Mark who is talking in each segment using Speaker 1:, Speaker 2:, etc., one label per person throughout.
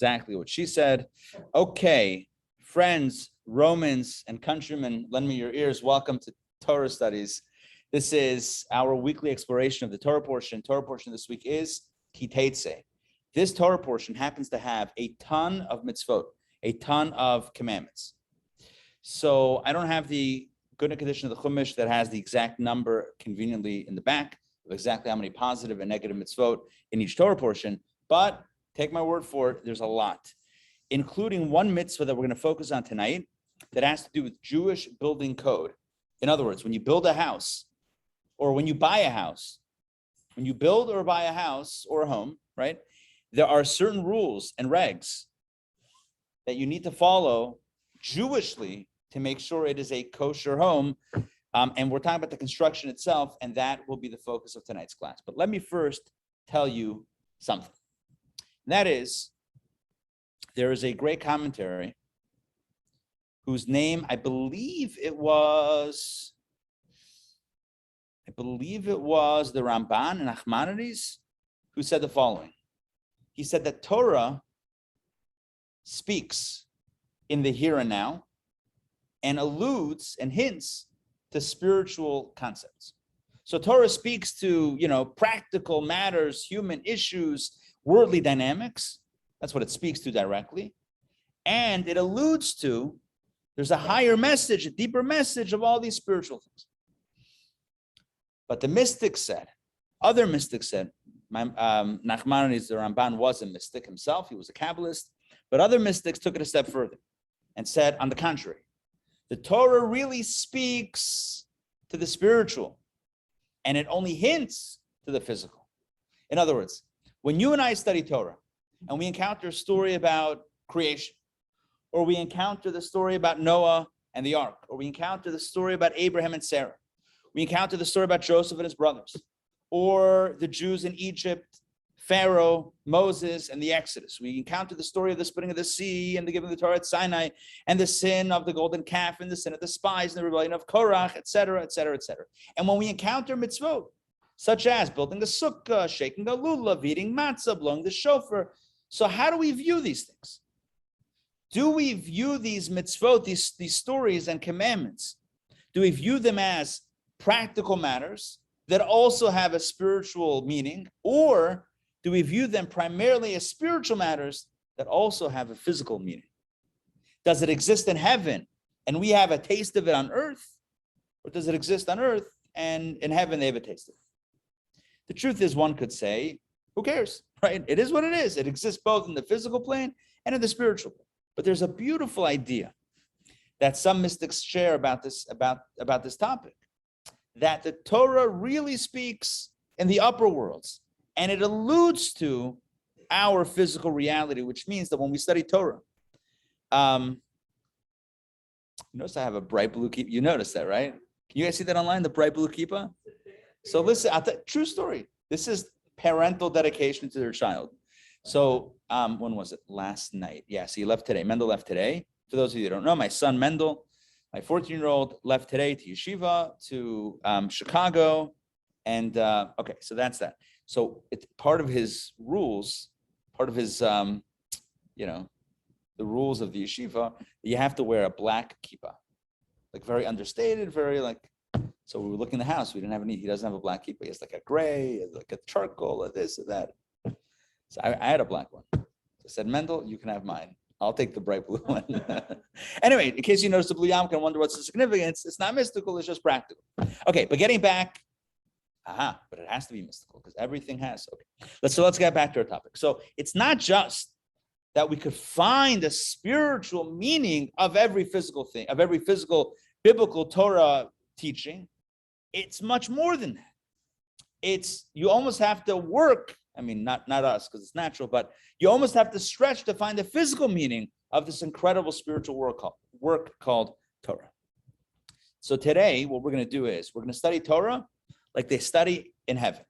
Speaker 1: Exactly what she said. Okay, friends, Romans, and countrymen, lend me your ears. Welcome to Torah Studies. This is our weekly exploration of the Torah portion. Torah portion this week is Teitzei. This Torah portion happens to have a ton of mitzvot, a ton of commandments. So I don't have the good condition of the Chumash that has the exact number conveniently in the back of exactly how many positive and negative mitzvot in each Torah portion, but take my word for it, there's a lot, including one mitzvah that we're going to focus on tonight that has to do with Jewish building code. In other words, when you build a house or when you buy a house, when you build or buy a house or a home, right, there are certain rules and regs that you need to follow Jewishly to make sure it is a kosher home. And we're talking about the construction itself, and that will be the focus of tonight's class. But let me first tell you something. And that is, there is a great commentary whose name, I believe it was the Ramban and Nachmanides, who said the following. He said that Torah speaks in the here and now and alludes and hints to spiritual concepts. So Torah speaks to, practical matters, human issues, worldly dynamics. That's what it speaks to directly. And it alludes to, there's a higher message, a deeper message of all these spiritual things. But the mystics said, other mystics said, Nachmanides, the Ramban, was a mystic himself. He was a Kabbalist. But other mystics took it a step further and said, on the contrary, the Torah really speaks to the spiritual, and it only hints to the physical. In other words, when you and I study Torah, and we encounter a story about creation, or we encounter the story about Noah and the ark, or we encounter the story about Abraham and Sarah, we encounter the story about Joseph and his brothers, or the Jews in Egypt, Pharaoh, Moses, and the Exodus. We encounter the story of the splitting of the sea and the giving of the Torah at Sinai, and the sin of the golden calf, and the sin of the spies, and the rebellion of Korach, etc., etc., etc. And when we encounter mitzvot, such as building a sukkah, shaking a lulav, eating matzah, blowing the shofar, so how do we view these things? Do we view these mitzvot, these stories and commandments, do we view them as practical matters that also have a spiritual meaning, or do we view them primarily as spiritual matters that also have a physical meaning? Does it exist in heaven and we have a taste of it on earth? Or does it exist on earth and in heaven they have a taste of it? The truth is, one could say, who cares, right? It is what it is. It exists both in the physical plane and in the spiritual plane. But there's a beautiful idea that some mystics share about this topic, that the Torah really speaks in the upper worlds, and it alludes to our physical reality, which means that when we study Torah, you notice I have a bright blue kippah. You notice that, right? Can you guys see that online, the bright blue kippah? So listen, true story. This is parental dedication to their child. So when was it? Last night. Yeah, so he left today. Mendel left today. For those of you who don't know, my son Mendel, my 14-year-old, left today to yeshiva, to Chicago. And okay, so that's that. So it's part of his rules, part of his, the rules of the yeshiva, you have to wear a black kippah, like very understated, very like, so we were looking in the house, we didn't have any, he doesn't have a black kippah. He has like a gray, like a charcoal, or this or that. So I had a black one. So I said, Mendel, you can have mine. I'll take the bright blue one. Anyway, in case you notice the blue yarmulke and wonder what's the significance, it's not mystical, it's just practical. Okay, but getting back, but it has to be mystical because everything has. Okay, let's get back to our topic. So it's not just that we could find a spiritual meaning of every physical thing, of every physical biblical Torah teaching. It's much more than that. It's, you almost have to work. I mean, not us because it's natural, but you almost have to stretch to find the physical meaning of this incredible spiritual work called Torah. So today, what we're going to do is we're going to study Torah like they study in heaven.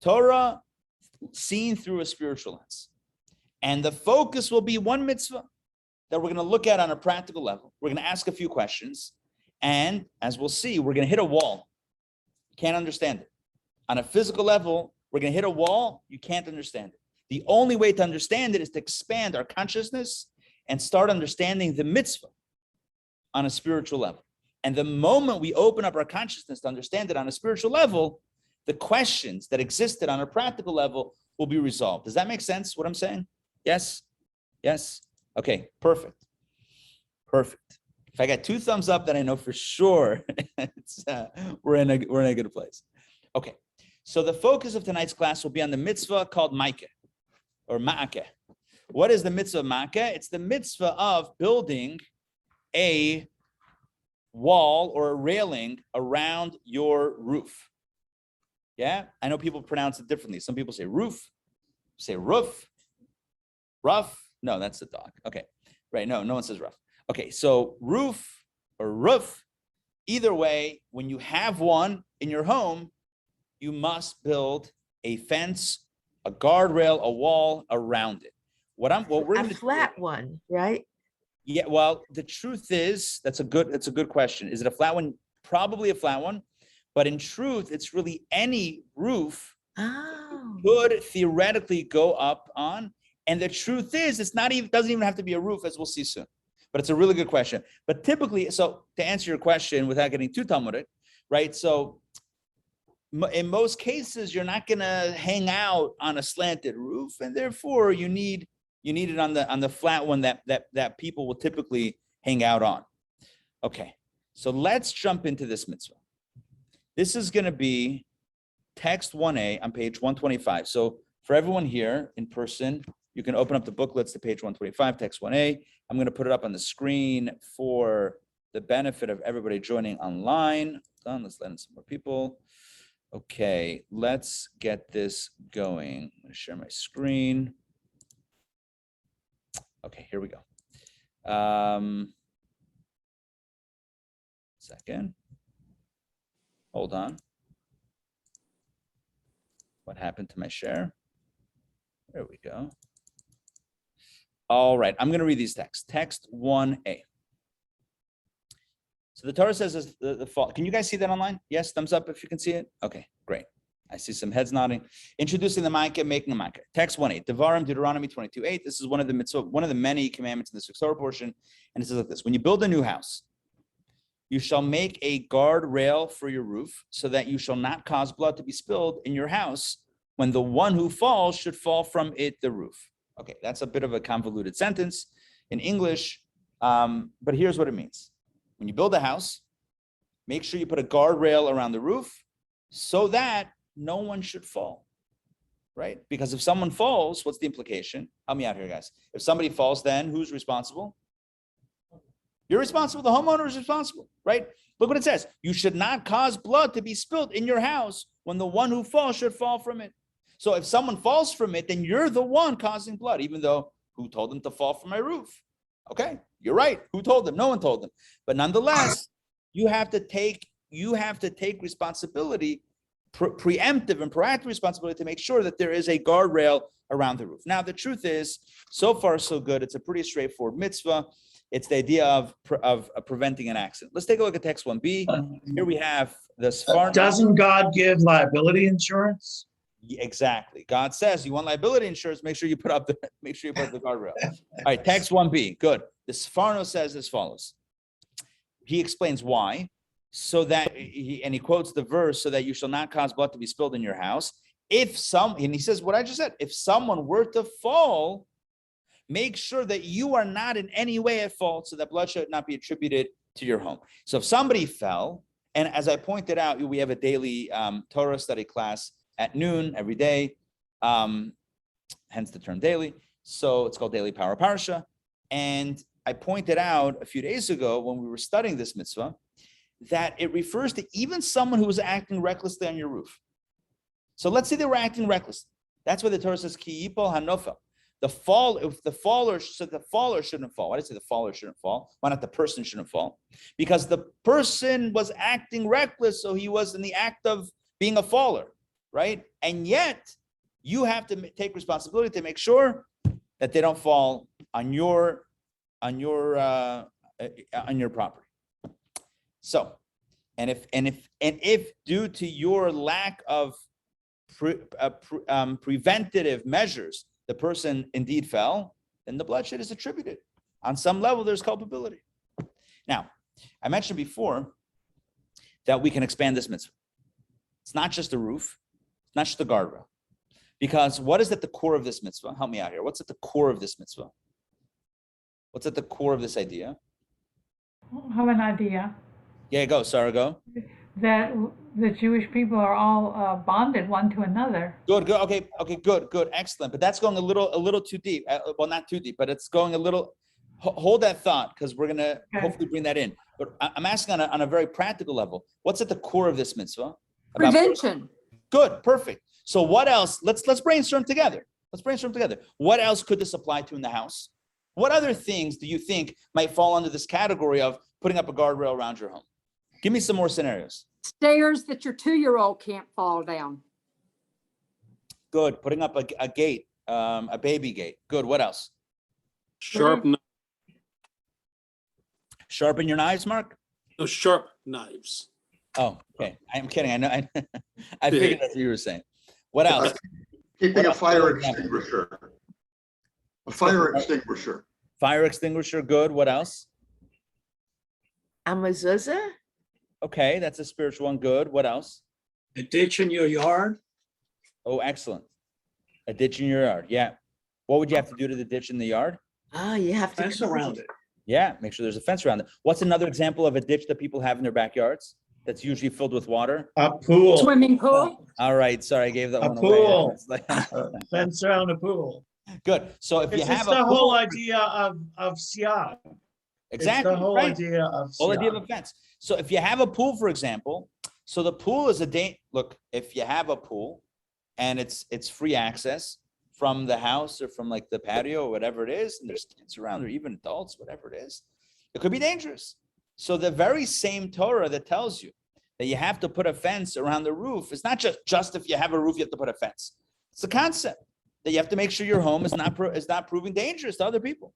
Speaker 1: Torah seen through a spiritual lens. And the focus will be one mitzvah that we're going to look at on a practical level. We're going to ask a few questions. And as we'll see, we're going to hit a wall. You can't understand it. On a physical level, we're going to hit a wall. You can't understand it. The only way to understand it is to expand our consciousness and start understanding the mitzvah on a spiritual level. And the moment we open up our consciousness to understand it on a spiritual level, the questions that existed on a practical level will be resolved. Does that make sense, what I'm saying? Yes? Yes? Okay, perfect. Perfect. If I got 2 thumbs up, then I know for sure we're in a good place. Okay, so the focus of tonight's class will be on the mitzvah called Maikeh, or Ma'akeh. What is the mitzvah of Ma'akeh? It's the mitzvah of building a wall or a railing around your roof. Yeah, I know people pronounce it differently. Some people say roof, say roof, rough. No, that's the dog. Okay, right. No one says rough. Okay, so roof or roof. Either way, when you have one in your home, you must build a fence, a guardrail, a wall around it. What we're
Speaker 2: a flat one, right?
Speaker 1: Yeah, well, the truth is, that's a good question. Is it a flat one? Probably a flat one, but in truth, it's really any roof could theoretically go up on. And the truth is, doesn't even have to be a roof, as we'll see soon. But it's a really good question. But typically, so to answer your question without getting too Talmudic, right? So in most cases, you're not going to hang out on a slanted roof, and therefore you need it on the flat one that people will typically hang out on. Okay, so let's jump into this mitzvah. This is going to be text 1a on page 125. So for everyone here in person, you can open up the booklets to page 125, text 1a. I'm going to put it up on the screen for the benefit of everybody joining online. Let's let in some more people. Okay, let's get this going. I'm going to share my screen. Okay, here we go. Second. Hold on. What happened to my share? There we go. All right, I'm going to read these texts. Text 1a. So the Torah says the fall. Can you guys see that online? Yes, thumbs up if you can see it. Okay, great. I see some heads nodding. Introducing the Maikeh, making a Maikeh. Text 1.8. Devarim, Deuteronomy 22.8. This is one of the mitzvah, one of the many commandments in the Torah portion. And it says like this: when you build a new house, you shall make a guardrail for your roof, so that you shall not cause blood to be spilled in your house when the one who falls should fall from it, the roof. Okay, that's a bit of a convoluted sentence in English, but here's what it means. When you build a house, make sure you put a guardrail around the roof so that no one should fall, right? Because if someone falls, what's the implication? Help me out here, guys. If somebody falls, then who's responsible? You're responsible. The homeowner is responsible, right? Look what it says. You should not cause blood to be spilled in your house when the one who falls should fall from it. So if someone falls from it, then you're the one causing blood, even though who told them to fall from my roof? Okay, you're right. Who told them? No one told them. But nonetheless, you have to take responsibility, preemptive and proactive responsibility, to make sure that there is a guardrail around the roof. Now, the truth is, so far so good. It's a pretty straightforward mitzvah. It's the idea of preventing an accident. Let's take a look at text 1b. Here we have the Sfarno.
Speaker 3: Doesn't God give liability insurance?
Speaker 1: Exactly. God says you want liability insurance, make sure you put up the guardrail. All right, text 1b. Good. The Sfarno says as follows. He explains why, so that he quotes the verse, so that you shall not cause blood to be spilled in your house. And he says what I just said, if someone were to fall, make sure that you are not in any way at fault, so that blood should not be attributed to your home. So if somebody fell, and as I pointed out, we have a daily Torah study class at noon every day, hence the term daily. So it's called Daily Power Parsha. And I pointed out a few days ago when we were studying this mitzvah that it refers to even someone who was acting recklessly on your roof. So let's say they were acting recklessly. That's why the Torah says, Ki yipol hanofel. The faller shouldn't fall. Why did I say the faller shouldn't fall? Why not the person shouldn't fall? Because the person was acting reckless, so he was in the act of being a faller, right? And yet, you have to take responsibility to make sure that they don't fall on your property. So, and if due to your lack of preventative measures, the person indeed fell, then the bloodshed is attributed. On some level, there's culpability. Now, I mentioned before that we can expand this mitzvah. It's not just the roof, it's not just the guardrail. Because what is at the core of this mitzvah? Help me out here. What's at the core of this mitzvah? What's at the core of this idea?
Speaker 2: I have an idea
Speaker 1: Yeah, go, Sarah, go.
Speaker 2: that the Jewish people are all bonded one to another.
Speaker 1: Good, okay, good, excellent. But that's going a little too deep. Well, not too deep, but it's going a little. Hold that thought, because we're gonna hopefully bring that in. But I'm asking on a very practical level. What's at the core of this mitzvah?
Speaker 4: Prevention.
Speaker 1: Good, perfect. So what else? Let's brainstorm together. What else could this apply to in the house? What other things do you think might fall under this category of putting up a guardrail around your home? Give me some more scenarios.
Speaker 4: Stairs that your 2-year-old can't fall down.
Speaker 1: Good. Putting up a gate, a baby gate. Good. What else?
Speaker 5: Sharpen
Speaker 1: Sharpen your knives, Mark?
Speaker 5: those sharp knives.
Speaker 1: Oh, okay. I'm kidding. I know. I figured that's what you were saying. What else?
Speaker 6: Keeping a fire extinguisher. A fire extinguisher.
Speaker 1: Fire extinguisher. Good. What else?
Speaker 7: A mezuzah?
Speaker 1: Okay, that's a spiritual one. Good. What else?
Speaker 5: A ditch in your yard.
Speaker 1: Oh, excellent. A ditch in your yard. Yeah. What would you have to do to the ditch in the yard?
Speaker 7: Oh, you have to.
Speaker 5: Fence around it.
Speaker 1: Yeah, make sure there's a fence around it. What's another example of a ditch that people have in their backyards that's usually filled with water?
Speaker 3: A pool,
Speaker 4: Swimming pool.
Speaker 1: All right, sorry, I gave that
Speaker 3: A
Speaker 1: one
Speaker 3: pool.
Speaker 1: away. It's like-
Speaker 3: a fence around a pool.
Speaker 1: Good. So if you
Speaker 3: It's
Speaker 1: have
Speaker 3: the
Speaker 1: a
Speaker 3: whole
Speaker 1: pool,
Speaker 3: idea of siyag.
Speaker 1: exactly,
Speaker 3: It's the whole
Speaker 1: right.
Speaker 3: idea of
Speaker 1: Whole idea of
Speaker 3: siyag.
Speaker 1: a fence. So if you have a pool, for example, so the pool is look, if you have a pool and it's free access from the house or from like the patio or whatever it is, and there's kids around or even adults, whatever it is, it could be dangerous. So the very same Torah that tells you that you have to put a fence around the roof, it's not just if you have a roof, you have to put a fence. It's a concept that you have to make sure your home is not proving dangerous to other people.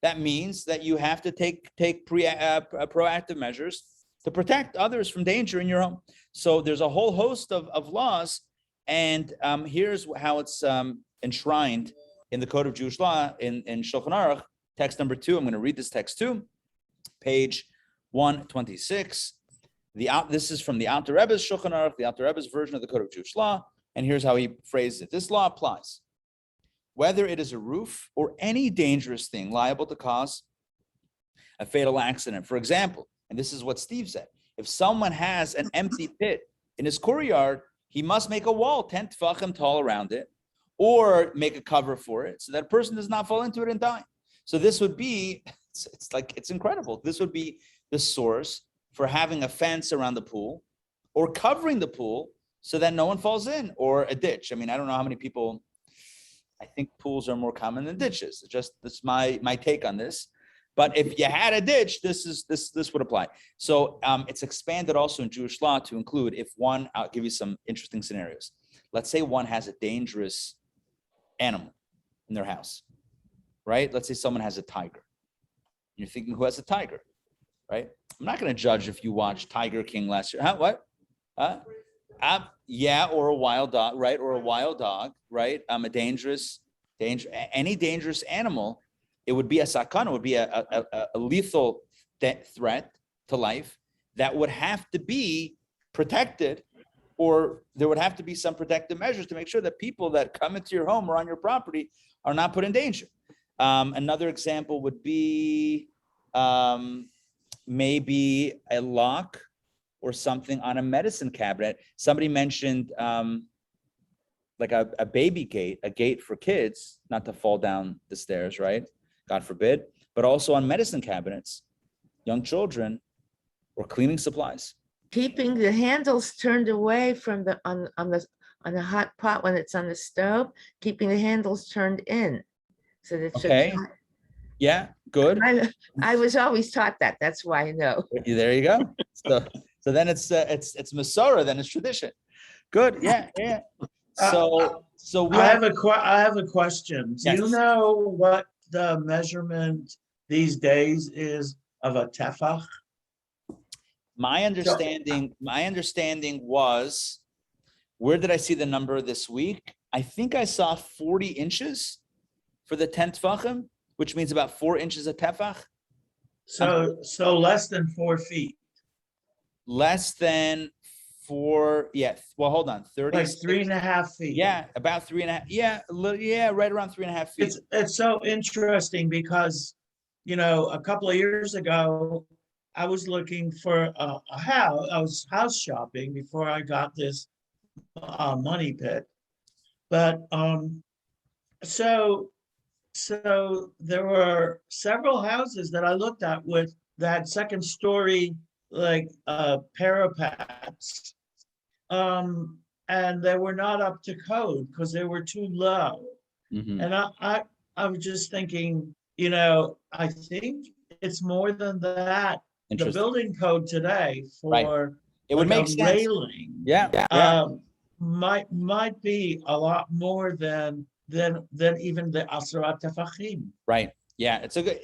Speaker 1: That means that you have to take proactive measures to protect others from danger in your home. So there's a whole host of laws, and here's how it's enshrined in the Code of Jewish Law in Shulchan Aruch, text number 2. I'm going to read this text too, page 126. This is from the Alter Rebbe's Shulchan Aruch, the Alter Rebbe's version of the Code of Jewish Law, and here's how he phrased it. This law applies whether it is a roof or any dangerous thing liable to cause a fatal accident. For example, and this is what Steve said, if someone has an empty pit in his courtyard, he must make a wall 10 tefachim tall around it, or make a cover for it so that person does not fall into it and die. So this would be, it's incredible. This would be the source for having a fence around the pool or covering the pool so that no one falls in, or a ditch. I mean, I don't know how many people, I think pools are more common than ditches. That's my take on this. But if you had a ditch, this would apply. So it's expanded also in Jewish law to include if one, I'll give you some interesting scenarios. Let's say one has a dangerous animal in their house, right? Let's say someone has a tiger. You're thinking, who has a tiger, right? I'm not going to judge if you watched Tiger King last year. Huh? What? Yeah, or a wild dog, right? Or a wild dog, right? Any dangerous animal, it would be a sakana, it would be a lethal threat to life that would have to be protected, or there would have to be some protective measures to make sure that people that come into your home or on your property are not put in danger. Another example would be maybe a lock or something on a medicine cabinet. Somebody mentioned like a baby gate, a gate for kids not to fall down the stairs, right? God forbid, but also on medicine cabinets, young children, or cleaning supplies.
Speaker 7: Keeping the handles turned away from on the hot pot when it's on the stove, keeping the handles turned in. So that
Speaker 1: Okay. Yeah, good.
Speaker 7: I was always taught that. That's why I know.
Speaker 1: There you go. So then it's Masorah, then it's tradition. Good. Yeah. So we
Speaker 3: I have a question. Do you
Speaker 1: Yes.
Speaker 3: know what the measurement these days is of a tefach?
Speaker 1: My understanding was, where did I see the number this week? I think I saw 40 inches for the 10 tefachim, which means about 4 inches of tefach.
Speaker 3: So less than 4 feet,
Speaker 1: Less than 4, yeah. Well, hold on, 30.
Speaker 3: like 3.5 feet.
Speaker 1: Yeah, about 3.5. Yeah, yeah, right around 3.5 feet.
Speaker 3: It's so interesting because, a couple of years ago, I was looking for a house. I was house shopping before I got this money pit. But so there were several houses that I looked at with that second story like parapets. And they were not up to code because they were too low.
Speaker 1: Mhm.
Speaker 3: And I was just thinking, I think it's more than that. The
Speaker 1: Interesting.
Speaker 3: building code today
Speaker 1: Right.
Speaker 3: for
Speaker 1: It would
Speaker 3: like
Speaker 1: make
Speaker 3: a
Speaker 1: sense.
Speaker 3: railing
Speaker 1: Yeah.
Speaker 3: might be a lot more than even the Asrat Tefachim.
Speaker 1: Right. Yeah. It's a good.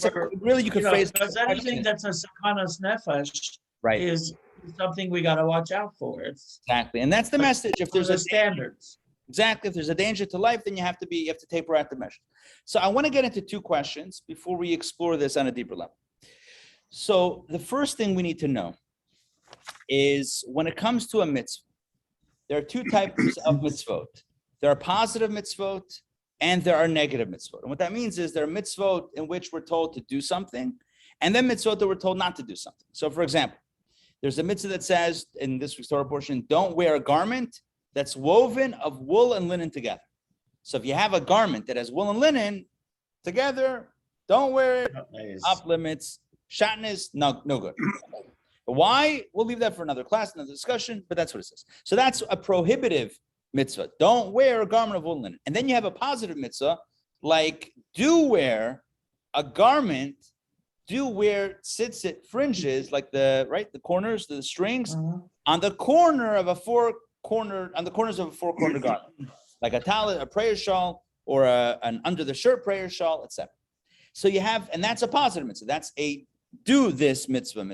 Speaker 3: For-
Speaker 1: Really you could phrase.
Speaker 3: Because anything that's a Sakanas Nefesh
Speaker 1: Right.
Speaker 3: is something we got to watch out for. It's
Speaker 1: Exactly, and that's the message. If there's
Speaker 3: the
Speaker 1: a
Speaker 3: standards.
Speaker 1: Exactly. If there's a danger to life, then you have to taper out the measure. So I want to get into 2 questions before we explore this on a deeper level. So the first thing we need to know is when it comes to a mitzvah, there are 2 types of mitzvot. There are positive mitzvot and there are negative mitzvot. And what that means is there are mitzvot in which we're told to do something, and then mitzvot that we're told not to do something. So for example, there's a mitzvah that says in this week's Torah portion, don't wear a garment that's woven of wool and linen together. So if you have a garment that has wool and linen together, don't wear it. Off limits. Shatnez, no good. But why? We'll leave that for another class, another discussion, but that's what it says. So that's a prohibitive mitzvah. Don't wear a garment of wool and linen. And then you have a positive mitzvah, like do wear a garment, do wear tzitzit fringes, like the corners, the strings, on the corner of a four-corner garment, like a tallit, a prayer shawl, or an under the shirt prayer shawl, etc. So you have, and that's a positive mitzvah. That's a do this mitzvah,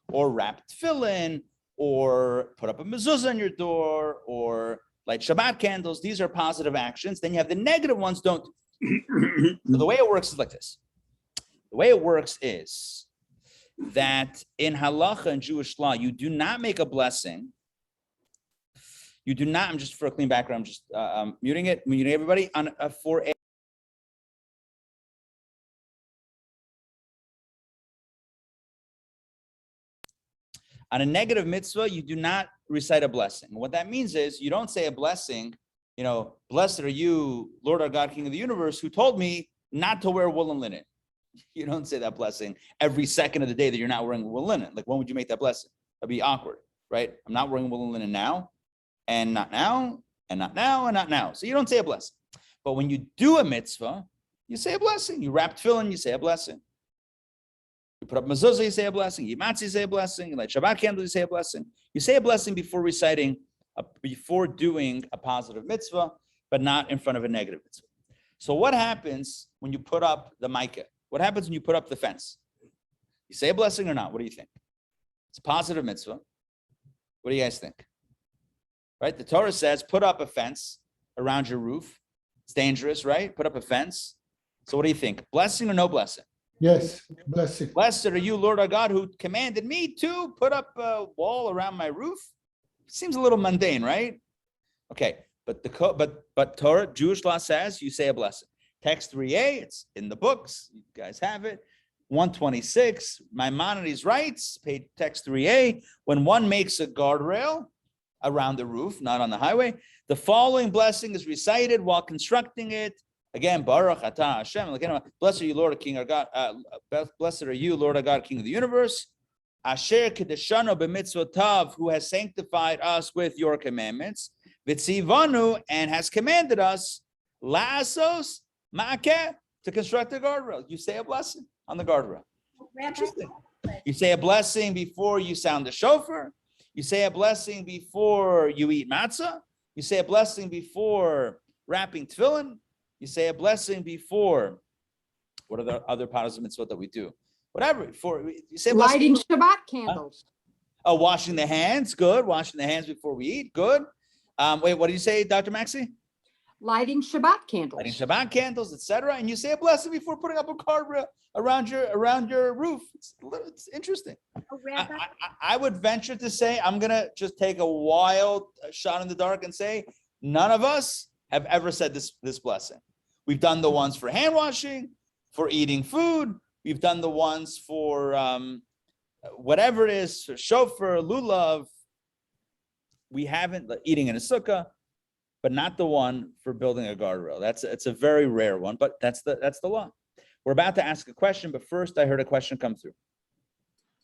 Speaker 1: or wrap tefillin, or put up a mezuzah on your door, or light Shabbat candles. These are positive actions. Then you have the negative ones. Don't. So the way it works is like this. The way it works is that in halacha and Jewish law, you do not make a blessing. You do not. I'm just for a clean background. I'm just muting everybody on for a. On a negative mitzvah, you do not recite a blessing. What that means is you don't say a blessing, blessed are you, Lord our God, King of the universe, who told me not to wear wool and linen. You don't say that blessing every second of the day that you're not wearing wool and linen. Like, when would you make that blessing? That'd be awkward, right? I'm not wearing wool and linen now, and not now, and not now, and not now. So you don't say a blessing. But when you do a mitzvah, you say a blessing. You wrap tefillin, you say a blessing. You put up mezuzah, you say a blessing. You matzah, you say a blessing. You light Shabbat candles, you say a blessing. You say a blessing before before doing a positive mitzvah, but not in front of a negative mitzvah. So what happens when you put up the mitzvah? What happens when you put up the fence? You say a blessing or not? What do you think? It's a positive mitzvah. What do you guys think? Right? The Torah says, put up a fence around your roof. It's dangerous, right? Put up a fence. So what do you think? Blessing or no blessing?
Speaker 8: Yes, blessing.
Speaker 1: Blessed are you, Lord our God, who commanded me to put up a wall around my roof. Seems a little mundane, right? Okay, but Torah, Jewish law says you say a blessing. Text 3a, it's in the books. You guys have it. 126, Maimonides writes, page text 3a, when one makes a guardrail around the roof, not on the highway, the following blessing is recited while constructing it. Again, Baruch Atah Hashem, blessed are you, Lord, King our God. Blessed are you, Lord our God, King of the universe. Asher kedeshanu b'mitzvotav, who has sanctified us with your commandments. V'tzivanu, and has commanded us la'asos ma'akeh, to construct a guardrail. You say a blessing on the guardrail. Interesting. You say a blessing before you sound the shofar. You say a blessing before you eat matzah. You say a blessing before wrapping tefillin. You say a blessing before, what are the other parts of mitzvot that we do? Whatever, before you say
Speaker 4: Lighting Shabbat candles.
Speaker 1: Oh, washing the hands, good. Washing the hands before we eat, good. Wait, what do you say, Dr. Maxey?
Speaker 4: Lighting Shabbat candles.
Speaker 1: lighting Shabbat candles, etc. And you say a blessing before putting up a guardrail around your roof. It's interesting.
Speaker 8: Oh, Rabbi,
Speaker 1: I would venture to say, I'm gonna just take a wild shot in the dark and say, none of us have ever said this blessing. We've done the ones for hand washing, for eating food. We've done the ones for whatever it is, for shofar, lulav. We haven't eating in a sukkah, but not the one for building a guardrail. It's a very rare one, but that's the law. We're about to ask a question, but first I heard a question come through.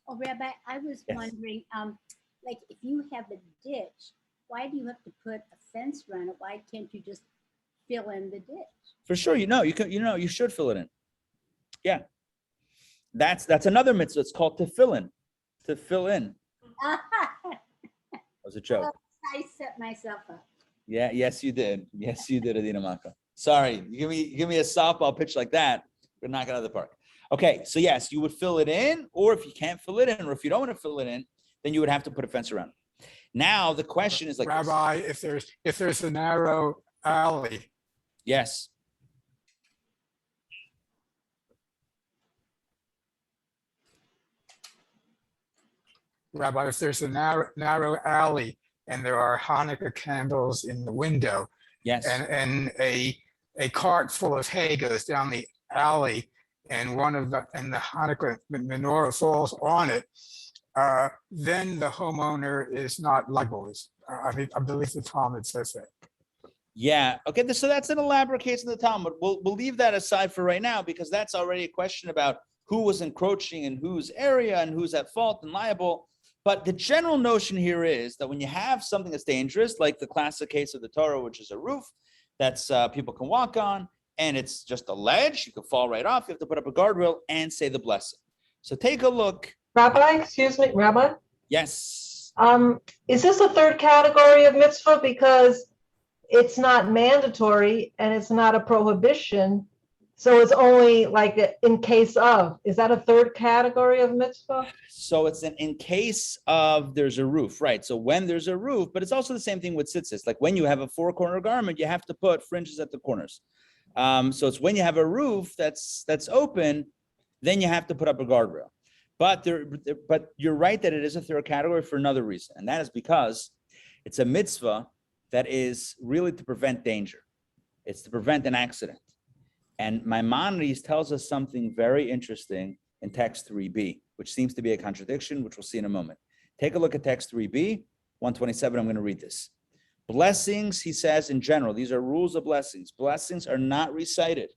Speaker 8: oh, Rabbi, I was
Speaker 1: Yes.
Speaker 8: wondering, like, if you have a ditch, why do you have to put a fence around it? Why can't you just fill in the ditch?
Speaker 1: For sure, you should fill it in. Yeah, that's another mitzvah. It's called to fill in. To fill in. That was a joke.
Speaker 8: I set myself up.
Speaker 1: Yeah, yes, you did. Yes, you did, Adina Maka. Sorry, you give me a softball pitch like that, we're knock it out of the park. Okay, so yes, you would fill it in, or if you can't fill it in, or if you don't want to fill it in, then you would have to put a fence around it. Now the question is like this.
Speaker 9: Rabbi, if there's a narrow alley,
Speaker 1: Yes.
Speaker 9: Rabbi, if there's a narrow alley and there are Hanukkah candles in the window,
Speaker 1: Yes.
Speaker 9: and a cart full of hay goes down the alley, and the Hanukkah menorah falls on it, then the homeowner is not liable. I believe the Talmud says that.
Speaker 1: Yeah. Okay. So that's an elaborate case in the Talmud. We'll leave that aside for right now because that's already a question about who was encroaching in whose area and who's at fault and liable. But the general notion here is that when you have something that's dangerous, like the classic case of the Torah, which is a roof that's people can walk on, and it's just a ledge, you can fall right off. You have to put up a guardrail and say the blessing. So take a look.
Speaker 10: Rabbi, excuse me, Rabbi,
Speaker 1: Yes.
Speaker 10: is this a third category of mitzvah because it's not mandatory and it's not a prohibition? So it's only like in case of, is that a third category of mitzvah?
Speaker 1: So it's in case of there's a roof, right? So when there's a roof, but it's also the same thing with tzitzis. Like when you have a 4-corner garment, you have to put fringes at the corners. So it's when you have a roof that's open, then you have to put up a guardrail. But you're right that it is a third category for another reason, and that is because it's a mitzvah that is really to prevent danger. It's to prevent an accident. And Maimonides tells us something very interesting in text 3b, which seems to be a contradiction, which we'll see in a moment. Take a look at text 3b, 127. I'm going to read this. Blessings, he says, in general, these are rules of blessings. Blessings are not recited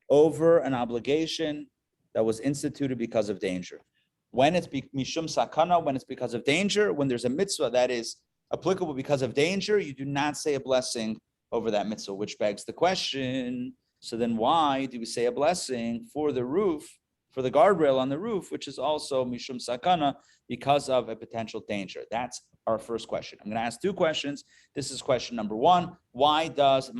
Speaker 1: over an obligation that was instituted because of danger. When it's mishum sakana, when it's because of danger, when there's a mitzvah that is applicable because of danger, you do not say a blessing over that mitzvah, which begs the question, so then why do we say a blessing for the roof, for the guardrail on the roof, which is also mishum sakana, because of a potential danger? That's our first question. I'm going to ask two questions. This is question number one. Why does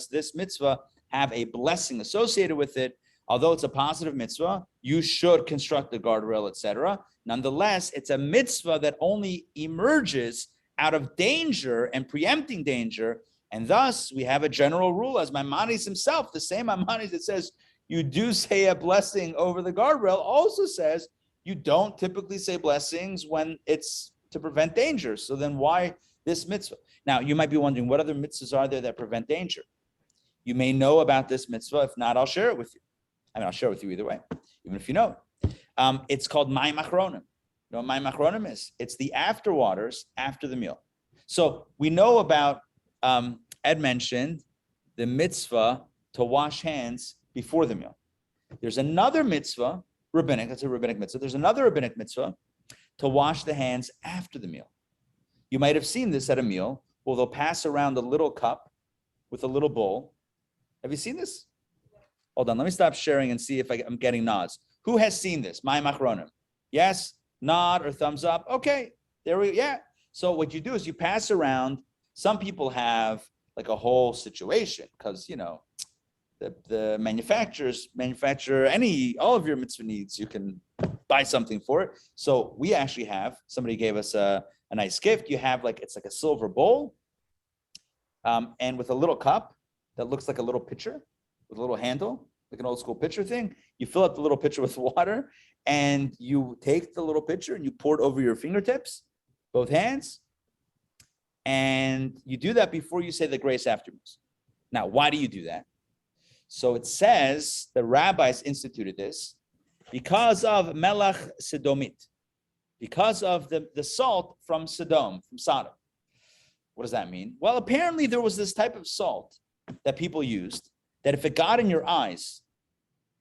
Speaker 1: this mitzvah have a blessing associated with it? Although it's a positive mitzvah, you should construct the guardrail, etc. Nonetheless, it's a mitzvah that only emerges out of danger and preempting danger. And thus, we have a general rule, as Maimonides himself, the same Maimonides that says you do say a blessing over the guardrail, also says you don't typically say blessings when it's to prevent danger. So then why this mitzvah? Now, you might be wondering, what other mitzvahs are there that prevent danger? You may know about this mitzvah. If not, I'll share it with you. I mean, I'll share it with you either way, even if you know it. It's called Mayim Achronim. You know what Mayim Achronim is? It's the afterwaters after the meal. So we know about, Ed mentioned, the mitzvah to wash hands before the meal. There's another mitzvah, rabbinic, that's a rabbinic mitzvah. There's another rabbinic mitzvah to wash the hands after the meal. You might have seen this at a meal, where they'll pass around a little cup with a little bowl. Have you seen this? Hold on, let me stop sharing and see if I'm getting nods. Who has seen this? Mayim Achronim. Yes, nod or thumbs up. Okay, there we go. Yeah. So what you do is you pass around. Some people have like a whole situation because, you know, the manufacturers manufacture all of your mitzvah needs. You can buy something for it. So we actually have, somebody gave us a nice gift. You have it's like a silver bowl. and with a little cup that looks like a little pitcher with a little handle, like an old school pitcher thing. You fill up the little pitcher with water, and you take the little pitcher and you pour it over your fingertips, both hands. And you do that before you say the grace afterwards. Now, why do you do that? So it says the rabbis instituted this because of melach Sodomit, because of the salt from Sodom, from Sodom. What does that mean? Well, apparently there was this type of salt that people used that if it got in your eyes,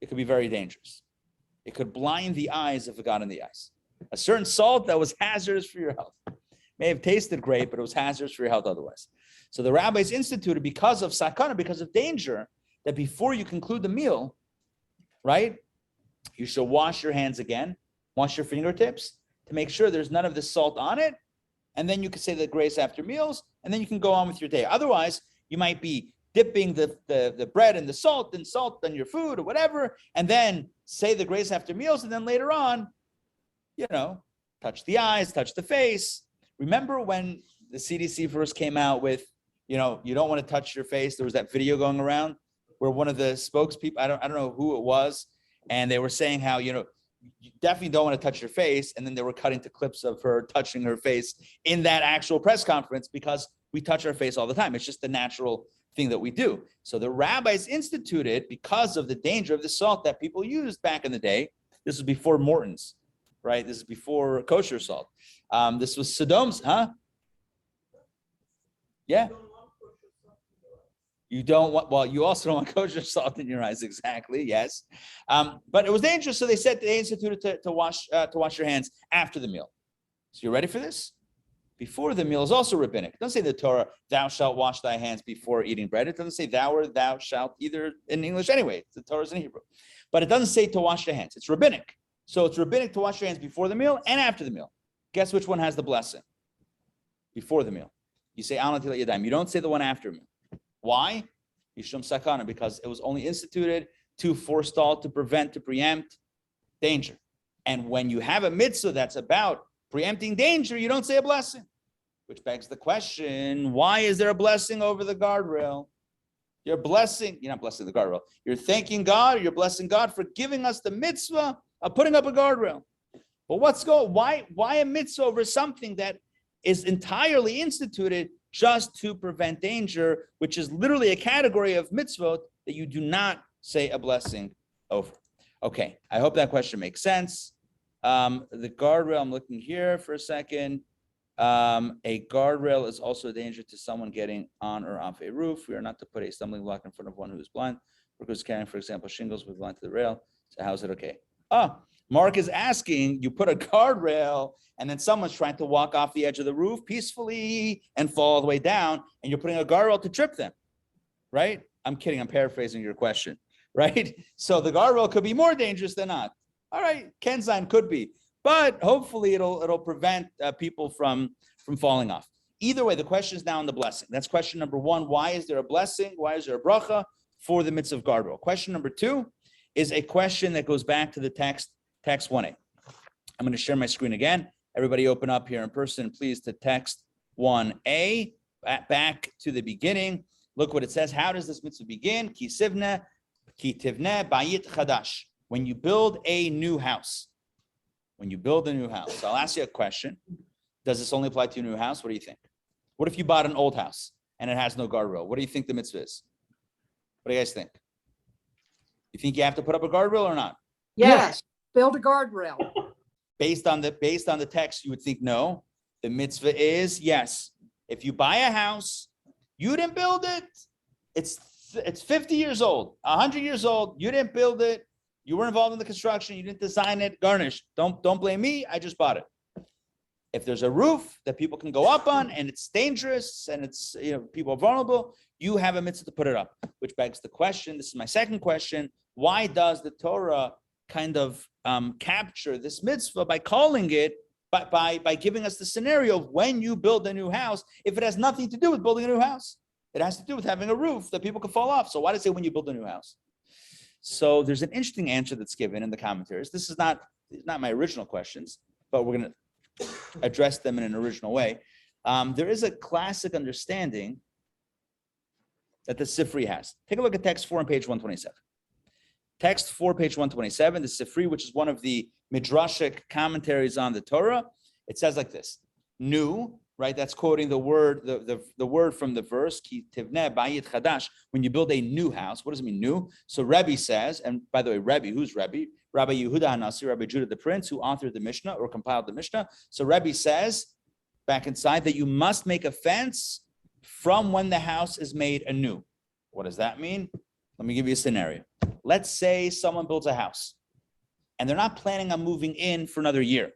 Speaker 1: it could be very dangerous. It could blind the eyes if it got in the eyes. A certain salt that was hazardous for your health. May have tasted great, but it was hazardous for your health otherwise. So the rabbis instituted because of sakana, because of danger, that before you conclude the meal, right, you should wash your hands again, wash your fingertips to make sure there's none of the salt on it. And then you can say the grace after meals, and then you can go on with your day. Otherwise, you might be dipping the bread in the salt on your food or whatever, and then say the grace after meals, and then later on, touch the eyes, touch the face. Remember when the CDC first came out with, you don't want to touch your face? There was that video going around where one of the spokespeople, I don't know who it was, and they were saying how, you definitely don't want to touch your face. And then they were cutting to clips of her touching her face in that actual press conference because we touch our face all the time. It's just the natural thing that we do. So the rabbis instituted because of the danger of the salt that people used back in the day. This was before Morton's, right? This is before kosher salt. This was Sodom's, huh? Yeah. You don't want, well, you also don't want kosher salt in your eyes, exactly, yes. But it was dangerous, so they instituted to wash your hands after the meal. So you ready for this? Before the meal is also rabbinic. It doesn't say the Torah, thou shalt wash thy hands before eating bread. It doesn't say thou or thou shalt either in English anyway. The Torah is in Hebrew. But it doesn't say to wash your hands. It's rabbinic. So it's rabbinic to wash your hands before the meal and after the meal. Guess which one has the blessing? Before the meal. You say al natilat yadayim. You don't say the one after meal. Why? Yishum sakana, because it was only instituted to forestall, to prevent, to preempt danger. And when you have a mitzvah that's about preempting danger, you don't say a blessing. Which begs the question, why is there a blessing over the guardrail? You're not blessing the guardrail. You're thanking God, or you're blessing God for giving us the mitzvah of putting up a guardrail. But why a mitzvah over something that is entirely instituted just to prevent danger, which is literally a category of mitzvot that you do not say a blessing over. Okay, I hope that question makes sense. The guardrail, I'm looking here for a second. A guardrail is also a danger to someone getting on or off a roof. We are not to put a stumbling block in front of one who is blind, or who's carrying, for example, shingles with blind to the rail. So how's it okay? Mark is asking, you put a guardrail and then someone's trying to walk off the edge of the roof peacefully and fall all the way down, and you're putting a guardrail to trip them, right? I'm kidding, I'm paraphrasing your question, right? So the guardrail could be more dangerous than not. All right, Kenzine could be, but hopefully it'll prevent people from falling off. Either way, the question is now on the blessing. That's question number one. Why is there a blessing? Why is there a bracha for the mitzvah of guardrail? Question number two is a question that goes back to the text 1a. I'm going to share my screen again. Everybody open up here in person, please, to text 1a, back to the beginning. Look what it says. How does this mitzvah begin? Ki tivneh bayit chadash. When you build a new house. When you build a new house. So I'll ask you a question. Does this only apply to your new house? What do you think? What if you bought an old house and it has no guardrail? What do you think the mitzvah is? What do you guys think? You think you have to put up a guardrail or not?
Speaker 4: Yes, build a guardrail.
Speaker 1: Based on the text, you would think no. The mitzvah is yes. If you buy a house, you didn't build it. It's 50 years old, 100 years old. You didn't build it. You were involved in the construction. You didn't design it. Garnish. Don't blame me. I just bought it. If there's a roof that people can go up on and it's dangerous and it's people are vulnerable, you have a mitzvah to put it up. Which begs the question. This is my second question. Why does the Torah kind of capture this mitzvah by calling it, by giving us the scenario of when you build a new house, if it has nothing to do with building a new house? It has to do with having a roof that people can fall off. So why does it say when you build a new house? So there's an interesting answer that's given in the commentaries. This is not my original questions, but we're going to address them in an original way. There is a classic understanding that the Sifri has. Take a look at text 4 on page 127. Text 4, page 127, the Sifri, which is one of the midrashic commentaries on the Torah. It says like this: new, right? That's quoting the word, the word from the verse, ki tivneh bayit chadash. When you build a new house, what does it mean, new? So Rabbi says, and by the way, Rabbi, who's Rabbi? Rabbi Yehuda HaNasi, Rabbi Judah the Prince, who authored the Mishnah or compiled the Mishnah. So Rabbi says, back inside, that you must make a fence from when the house is made anew. What does that mean? Let me give you a scenario. Let's say someone builds a house and they're not planning on moving in for another year.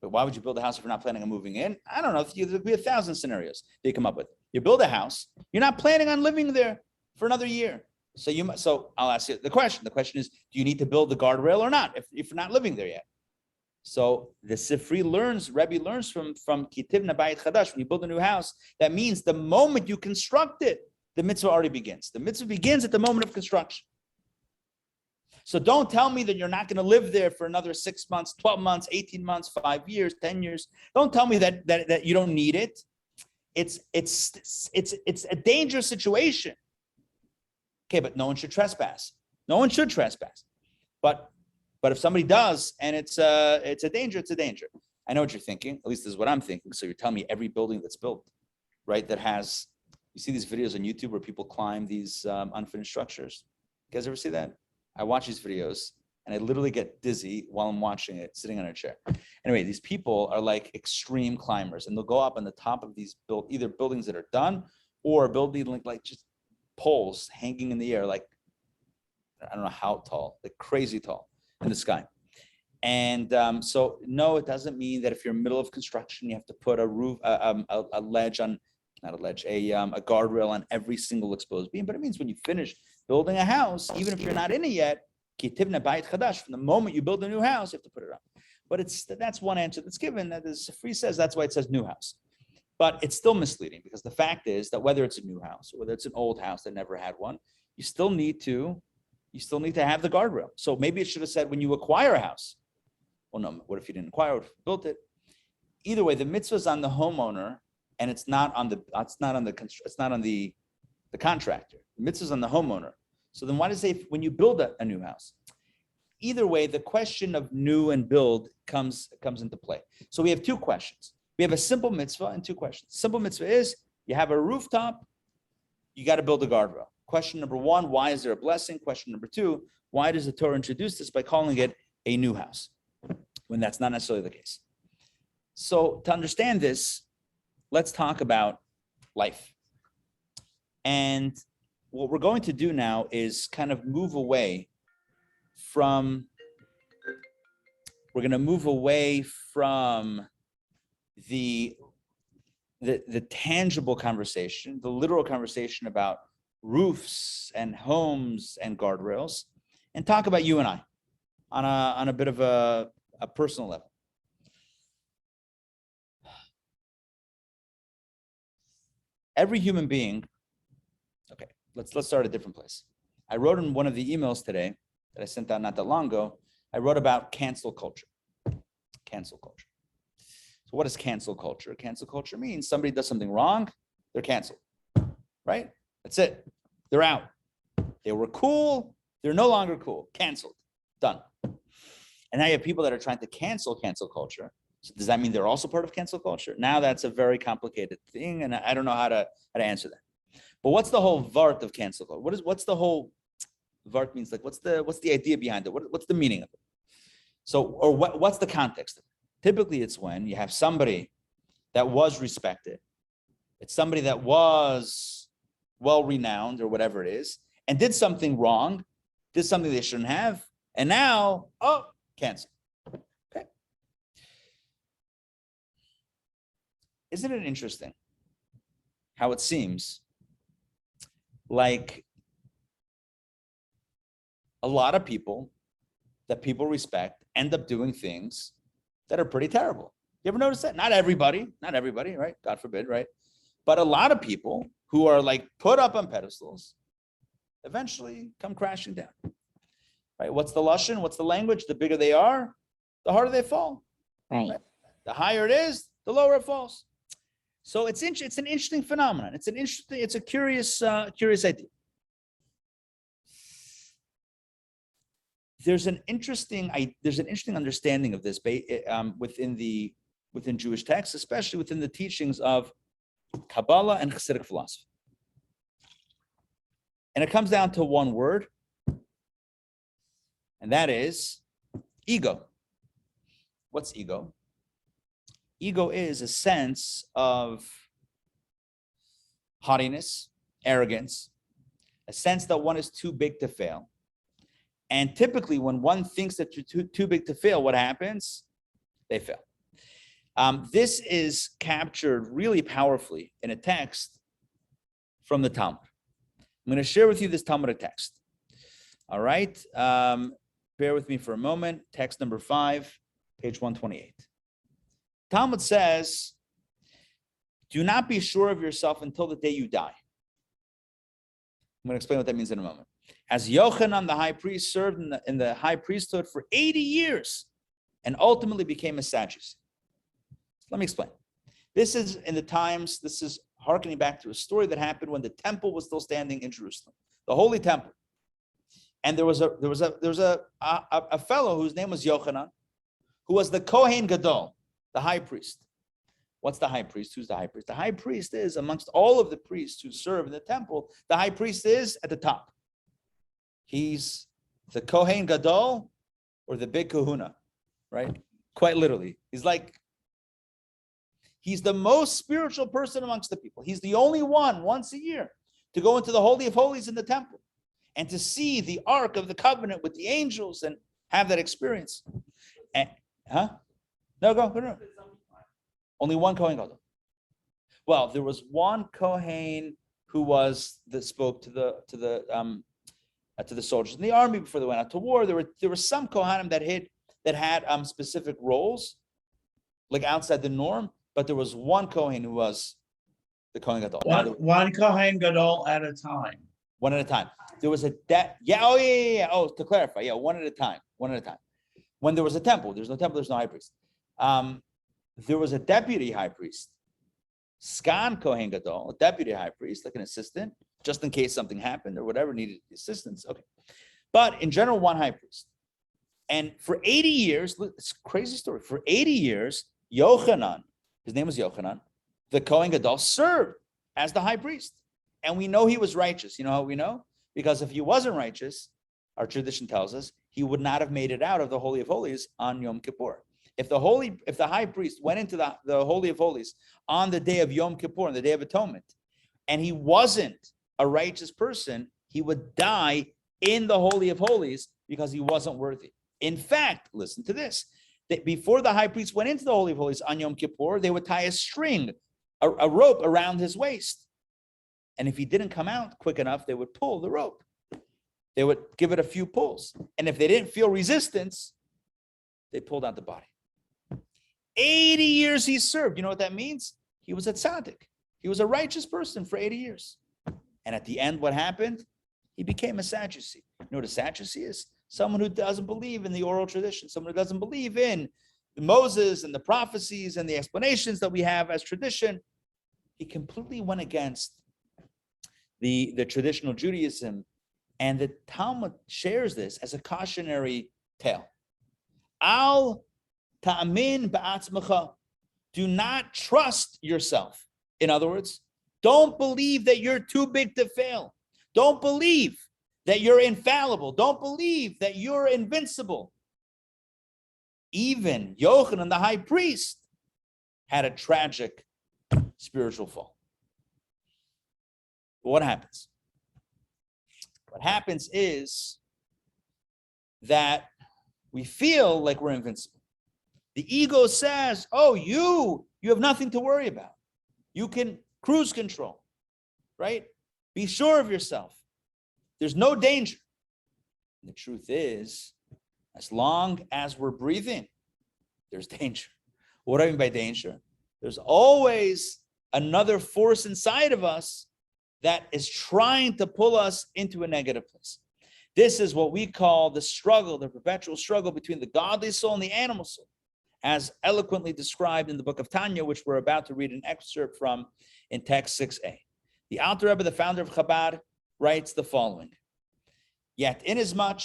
Speaker 1: But why would you build a house if you're not planning on moving in? I don't know. There'll be 1,000 scenarios they come up with. You build a house, you're not planning on living there for another year. So I'll ask you the question. The question is, do you need to build the guardrail or not if you're not living there yet? So the Sifri learns, Rebbe learns from Kitivna Bayit Chadash, when you build a new house, that means the moment you construct it, the mitzvah already begins. The mitzvah begins at the moment of construction. So don't tell me that you're not going to live there for another 6 months, 12 months, 18 months, 5 years, 10 years. Don't tell me that you don't need it. It's a dangerous situation. Okay, but no one should trespass. No one should trespass. But if somebody does, and it's a danger, it's a danger. I know what you're thinking. At least this is what I'm thinking. So you're telling me every building that's built, right, that has, you see these videos on YouTube where people climb these unfinished structures. You guys ever see that? I watch these videos and I literally get dizzy while I'm watching it, sitting on a chair. Anyway, these people are like extreme climbers, and they'll go up on the top of these either buildings that are done or building like just poles hanging in the air, like I don't know how tall, like crazy tall in the sky. And so no, it doesn't mean that if you're in the middle of construction, you have to put a roof, a ledge on, not a ledge, a guardrail on every single exposed beam. But it means when you finish building a house, even if you're not in it yet, from the moment you build a new house, you have to put it up. But that's one answer that's given. That is, Sifri says that's why it says new house. But it's still misleading, because the fact is that whether it's a new house or whether it's an old house that never had one, you still need to have the guardrail. So maybe it should have said when you acquire a house. Well, no, what if you didn't acquire it, built it? Either way, the mitzvah is on the homeowner, and it's not on the contractor. The mitzvah is on the homeowner. So then why does it say when you build a new house? Either way, the question of new and build comes into play. So we have two questions. We have a simple mitzvah and two questions. Simple mitzvah is you have a rooftop, you got to build a guardrail. Question number one, why is there a blessing? Question number two, why does the Torah introduce this by calling it a new house when that's not necessarily the case? So to understand this, let's talk about life. And what we're going to do now is kind of move away from, we're going to move away from the tangible conversation, the literal conversation about roofs and homes and guardrails, and talk about you and I on a bit of a personal level. Every human being, okay, let's start at a different place. I wrote in one of the emails today that I sent out not that long ago, I wrote about cancel culture. Cancel culture. So what is cancel culture? Cancel culture means somebody does something wrong, they're canceled, right? That's it. They're out. They were cool, they're no longer cool. Canceled. Done. And now you have people that are trying to cancel culture. So does that mean they're also part of cancel culture? Now that's a very complicated thing, and I don't know how to answer that. But what's the whole vart of cancel culture? What's the whole vart means? Like what's the idea behind it? What's the meaning of it? So, or what's the context of it? Typically, it's when you have somebody that was respected, it's somebody that was well-renowned or whatever it is, and did something wrong, did something they shouldn't have, and now, oh, cancel. Okay. Isn't it interesting how it seems like a lot of people that people respect end up doing things that are pretty terrible? You ever notice that? Not everybody, right? God forbid, right? But a lot of people who are like put up on pedestals eventually come crashing down, right? What's the lashon? What's the language? The bigger they are, the harder they fall.
Speaker 8: Right.
Speaker 1: The higher it is, the lower it falls. So it's an interesting phenomenon. It's a curious idea. There's an interesting understanding of this within Jewish texts, especially within the teachings of Kabbalah and Hasidic philosophy. And it comes down to one word, and that is ego. What's ego? Ego is a sense of haughtiness, arrogance, a sense that one is too big to fail. And typically, when one thinks that you're too big to fail, what happens? They fail. This is captured really powerfully in a text from the Talmud. I'm going to share with you this Talmudic text. All right. Bear with me for a moment. Text number 5, page 128. Talmud says, do not be sure of yourself until the day you die. I'm going to explain what that means in a moment. As Yochanan, the high priest, served in the high priesthood for 80 years and ultimately became a Sadducee. Let me explain. This is hearkening back to a story that happened when the temple was still standing in Jerusalem, the Holy Temple. And there was a fellow whose name was Yochanan, who was the Kohen Gadol, the high priest. What's the high priest? Who's the high priest? The high priest is, amongst all of the priests who serve in the temple, the high priest is at the top. He's the Kohen Gadol, or the big kahuna, right? Quite literally. He's the most spiritual person amongst the people. He's the only one once a year to go into the Holy of Holies in the temple and to see the Ark of the Covenant with the angels and have that experience. No. Only one Kohen Gadol. Well, there was one Kohen who spoke to the soldiers in the army before they went out to war. There were some Kohanim that had specific roles, like outside the norm. But there was one Kohen who was the Kohen Gadol.
Speaker 3: One Kohen Gadol at a time.
Speaker 1: One at a time. There was to clarify, one at a time. When there was a temple, there's no temple, there's no high priest. There was a deputy high priest, Sgan Kohen Gadol, a deputy high priest, like an assistant, just in case something happened or whatever needed assistance. Okay, but in general, one high priest. And for 80 years, it's a crazy story. For 80 years, Yochanan, his name was Yochanan, the Kohen Gadol, served as the high priest. And we know he was righteous. You know how we know? Because if he wasn't righteous, our tradition tells us, he would not have made it out of the Holy of Holies on Yom Kippur. If the high priest went into the Holy of Holies on the day of Yom Kippur, on the Day of Atonement, and he wasn't a righteous person, he would die in the Holy of Holies because he wasn't worthy. In fact, listen to this. That before the high priest went into the Holy of Holies on Yom Kippur, they would tie a string, a rope around his waist. And if he didn't come out quick enough, they would pull the rope. They would give it a few pulls. And if they didn't feel resistance, they pulled out the body. 80 years he served. You know what that means? He was a tzaddik. He was a righteous person for 80 years. And at the end, what happened? He became a Sadducee. You know what a Sadducee is? Someone who doesn't believe in the oral tradition, someone who doesn't believe in Moses and the prophecies and the explanations that we have as tradition. He completely went against the traditional Judaism, and the Talmud shares this as a cautionary tale. Al ta'amin ba'atzmacha. Do not trust yourself. In other words, don't believe that you're too big to fail. Don't believe that you're infallible. Don't believe that you're invincible. Even Yochanan, the high priest, had a tragic spiritual fall. But what happens? What happens is that we feel like we're invincible. The ego says, oh, you have nothing to worry about. You can cruise control, right? Be sure of yourself. There's no danger. And the truth is, as long as we're breathing, there's danger. What do I mean by danger? There's always another force inside of us that is trying to pull us into a negative place. This is what we call the struggle, the perpetual struggle between the godly soul and the animal soul. as eloquently described in the book of Tanya, which we're about to read an excerpt from in text 6a. The Alter Rebbe, the founder of Chabad, writes the following. Yet inasmuch,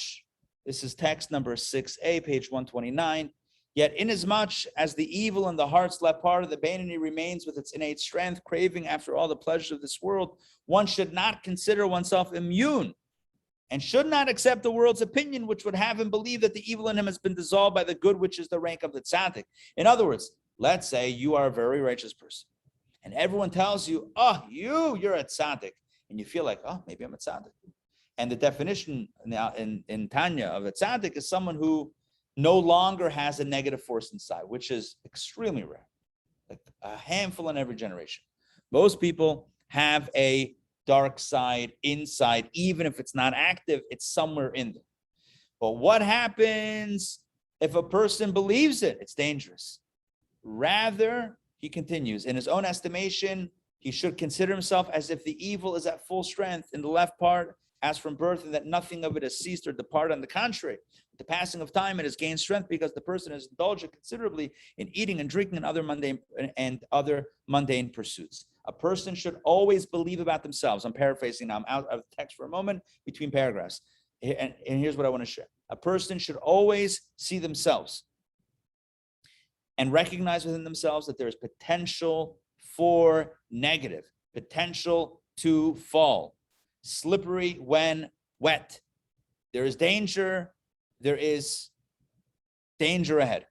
Speaker 1: this is text number 6a, page 129, yet inasmuch as the evil in the heart's left part of the Beinoni remains with its innate strength, craving after all the pleasures of this world, one should not consider oneself immune and should not accept the world's opinion, which would have him believe that the evil in him has been dissolved by the good, which is the rank of the tzaddik. In other words, let's say you are a very righteous person, and everyone tells you, oh, you're a tzaddik, and you feel like, oh, maybe I'm a tzaddik. And the definition now in Tanya of a tzaddik is someone who no longer has a negative force inside, which is extremely rare, like a handful in every generation. Most people have a dark side inside, even if it's not active, it's somewhere in there. But what happens if a person believes it? It's dangerous. Rather, he continues, in his own estimation, he should consider himself as if the evil is at full strength in the left part, as from birth, and that nothing of it has ceased or departed. On the contrary, with the passing of time, it has gained strength because the person has indulged considerably in eating and drinking and other mundane pursuits. A person should always believe about themselves. I'm paraphrasing now. I'm out of the text for a moment between paragraphs. And here's what I want to share. A person should always see themselves and recognize within themselves that there is potential for negative, potential to fall. Slippery when wet. There is danger. There is danger ahead.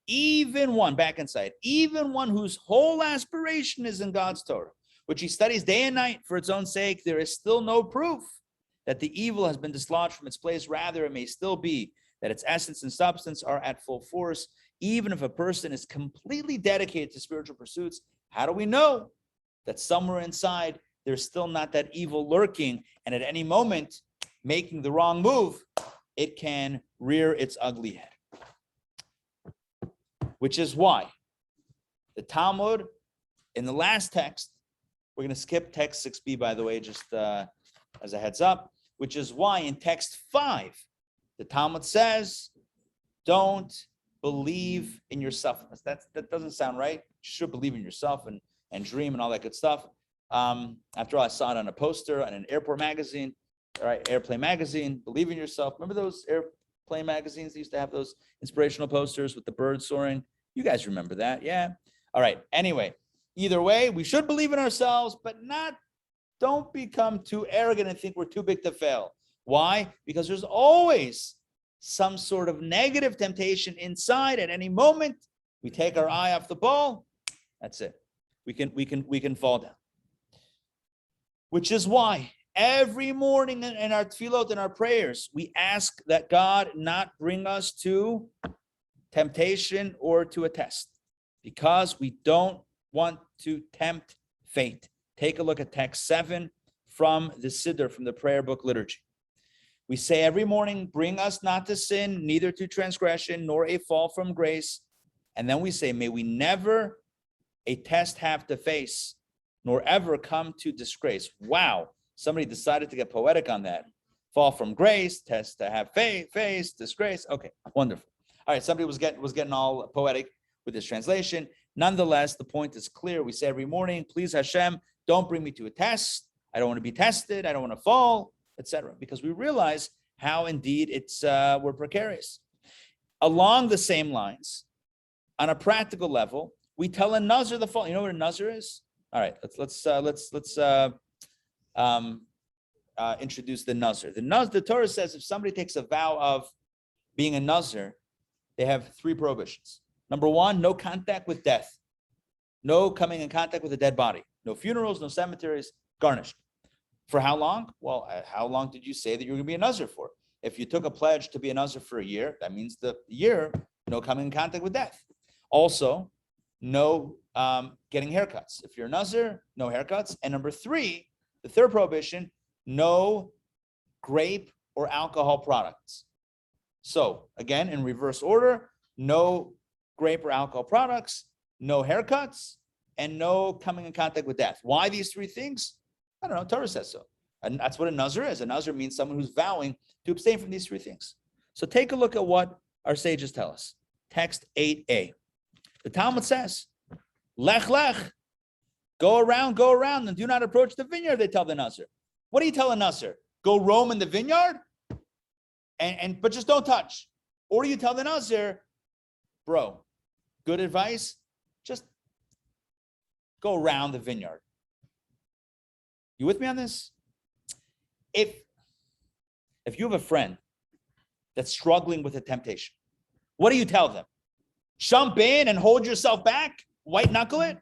Speaker 1: Even one, back inside, even one whose whole aspiration is in God's Torah, which he studies day and night for its own sake, there is still no proof that the evil has been dislodged from its place. Rather, it may still be that its essence and substance are at full force. Even if a person is completely dedicated to spiritual pursuits, how do we know that somewhere inside there's still not that evil lurking, and at any moment, making the wrong move, it can rear its ugly head? Which is why the Talmud, in the last text, we're going to skip text 6b, by the way, just as a heads up, which is why in text 5, the Talmud says, don't believe in yourself. That doesn't sound right. You should believe in yourself and dream and all that good stuff. After all, I saw it on a poster on an airport magazine, right? Airplane magazine, believe in yourself. Remember those airplane magazines that used to have those inspirational posters with the bird soaring? You guys remember that, yeah? All right, anyway, either way, we should believe in ourselves, but don't become too arrogant and think we're too big to fail. Why? Because there's always some sort of negative temptation inside. At any moment, we take our eye off the ball, that's it. We can fall down. Which is why every morning in our tefillot and our prayers, we ask that God not bring us to temptation or to a test, because we don't want to tempt fate. Take a look at text 7 from the Siddur, from the prayer book liturgy. We say every morning, bring us not to sin, neither to transgression, nor a fall from grace. And then we say, may we never a test have to face, nor ever come to disgrace. Wow, somebody decided to get poetic on that. Fall from grace, test to have face, disgrace. Okay, wonderful. All right, somebody was getting all poetic with this translation. Nonetheless, the point is clear. We say every morning, please Hashem, don't bring me to a test. I don't want to be tested. I don't want to fall, etc. Because we realize how indeed we're precarious. Along the same lines, on a practical level, we tell a nazir the following. You know what a nazir is? All right, let's introduce the nazir. The Torah says if somebody takes a vow of being a nazir, they have 3 prohibitions. Number 1, no contact with death. No coming in contact with a dead body. No funerals, no cemeteries, garnished. For how long? Well, how long did you say that you're going to be a nazir for? If you took a pledge to be a nazir for a year, that means the year, no coming in contact with death. Also, no getting haircuts. If you're a nazir, no haircuts. And number 3, the third prohibition, no grape or alcohol products. So again, in reverse order, no grape or alcohol products, no haircuts, and no coming in contact with death. Why these 3 things? I don't know, Torah says so. And that's what a nazir is. A nazir means someone who's vowing to abstain from these 3 things. So take a look at what our sages tell us. text 8a. The Talmud says, lech lech, go around, and do not approach the vineyard, they tell the Nazir. What do you tell a Nazir? Go roam in the vineyard, but just don't touch. Or do you tell the Nazir, bro, good advice, just go around the vineyard. You with me on this? If you have a friend that's struggling with a temptation, what do you tell them? Jump in and hold yourself back, white knuckle it,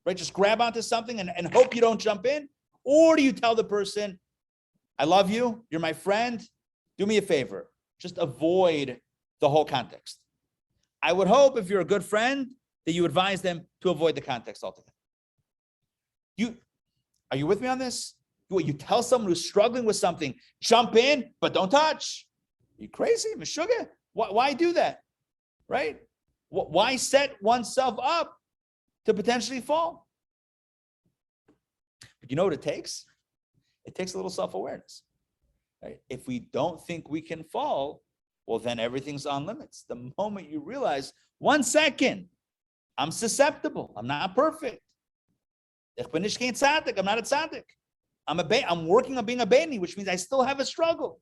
Speaker 1: right? Just grab onto something and hope you don't jump in? Or do you tell the person, I love you, you're my friend, do me a favor, just avoid the whole context? I would hope if you're a good friend that you advise them to avoid the context altogether. Are you with me on this? You tell someone who's struggling with something, jump in, but don't touch. Are you crazy, Meshuggah? Why do that, right? Why set oneself up to potentially fall? But you know what it takes? It takes a little self-awareness, right? If we don't think we can fall, well, then everything's on limits. The moment you realize, 1 second, I'm susceptible. I'm not perfect. I'm not a tzaddik. I'm working on being a beni, which means I still have a struggle.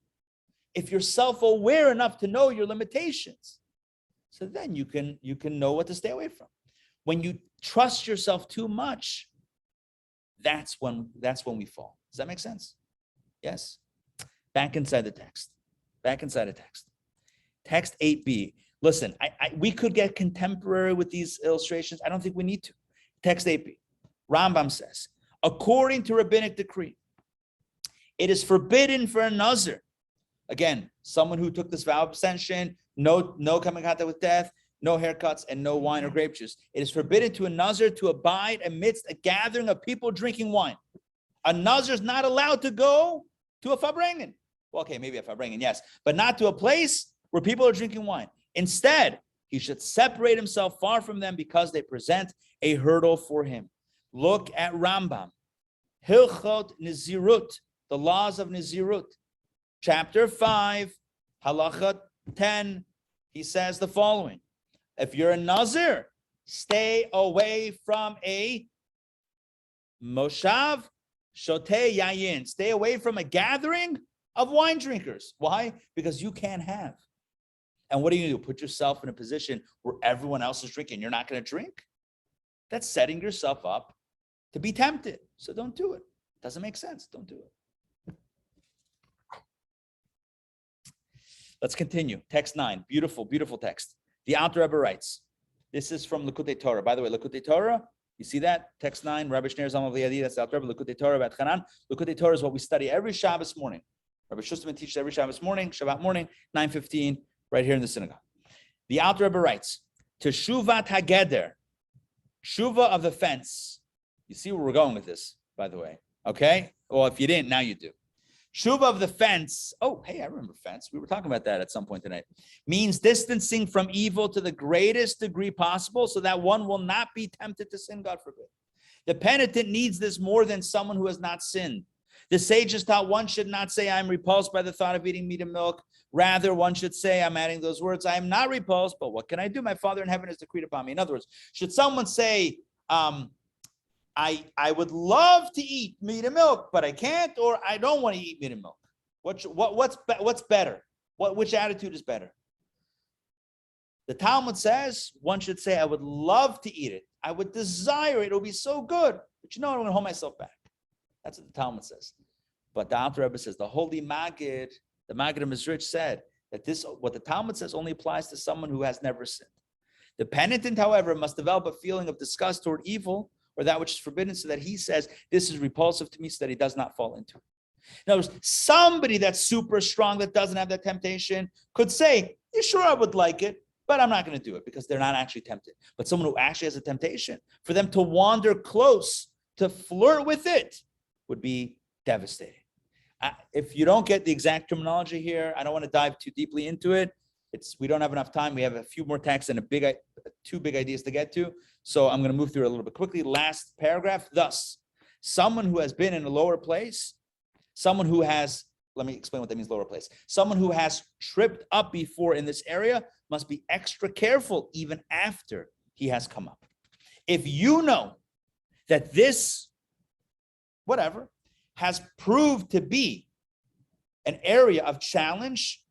Speaker 1: If you're self-aware enough to know your limitations, so then you can know what to stay away from. When you trust yourself too much, that's when we fall. Does that make sense? Yes. Back inside the text. Text 8b. Listen, we could get contemporary with these illustrations. I don't think we need to. Text 8b. Rambam says, according to rabbinic decree, it is forbidden for a nazir, again, someone who took this vow of abstention, no coming in contact with death, no haircuts, and no wine or grape juice. It is forbidden to a nazir to abide amidst a gathering of people drinking wine. A nazir is not allowed to go to a farbrengen. Well, okay, maybe a farbrengen, yes, but not to a place where people are drinking wine. Instead, he should separate himself far from them because they present a hurdle for him. Look at Rambam, Hilchot Nizirut, the laws of Nizirut, chapter 5, halacha 10. He says the following: if you're a Nazir, stay away from a moshav shotei yayin. Stay away from a gathering of wine drinkers. Why? Because you can't have. And what do? Put yourself in a position where everyone else is drinking. You're not going to drink? That's setting yourself up to be tempted. So don't do it. It doesn't make sense. Don't do it. Let's continue. Text 9. Beautiful, beautiful text. The Alter Rebbe writes, this is from Likutei Torah. By the way, Likutei Torah, you see that? Text 9, Rabbi Shneir Zalman V'Yadi, that's the Alter Rebbe, Likutei Torah, Bat Chanan. Likutei Torah is what we study every Shabbos morning. Rabbi Shusterman teaches every Shabbos morning, Shabbat morning, 9:15, right here in the synagogue. The Alter Rebbe writes, Teshuvat HaGeder, Shuva of the fence. You see where we're going with this, by the way, okay? Well, if you didn't, now you do. Shuva of the fence. Oh, hey, I remember fence. We were talking about that at some point tonight. Means distancing from evil to the greatest degree possible so that one will not be tempted to sin, God forbid. The penitent needs this more than someone who has not sinned. The sages taught one should not say, I'm repulsed by the thought of eating meat and milk. Rather, one should say, I'm adding those words, I am not repulsed, but what can I do? My Father in heaven has decreed upon me. In other words, should someone say, I would love to eat meat and milk, but I can't, or I don't want to eat meat and milk? What's better? Which attitude is better? The Talmud says one should say, I would love to eat it. I would desire it. It'll be so good. But you know, I'm going to hold myself back. That's what the Talmud says. But the Alter Rebbe says, the holy Maggid, the Maggid of Mizrich said that what the Talmud says only applies to someone who has never sinned. The penitent, however, must develop a feeling of disgust toward evil or that which is forbidden, so that he says, this is repulsive to me, so that he does not fall into it. In other words, somebody that's super strong, that doesn't have that temptation, could say, yeah, sure, I would like it, but I'm not going to do it, because they're not actually tempted. But someone who actually has a temptation, for them to wander close, to flirt with it, would be devastating. If you don't get the exact terminology here, I don't want to dive too deeply into it. We don't have enough time. We have a few more texts and two big ideas to get to. So I'm going to move through it a little bit quickly. Last paragraph. Thus, someone who has been in a lower place, someone who has let me explain what that means, lower place. Someone who has tripped up before in this area must be extra careful even after he has come up. If you know that this, whatever, has proved to be an area of challenge,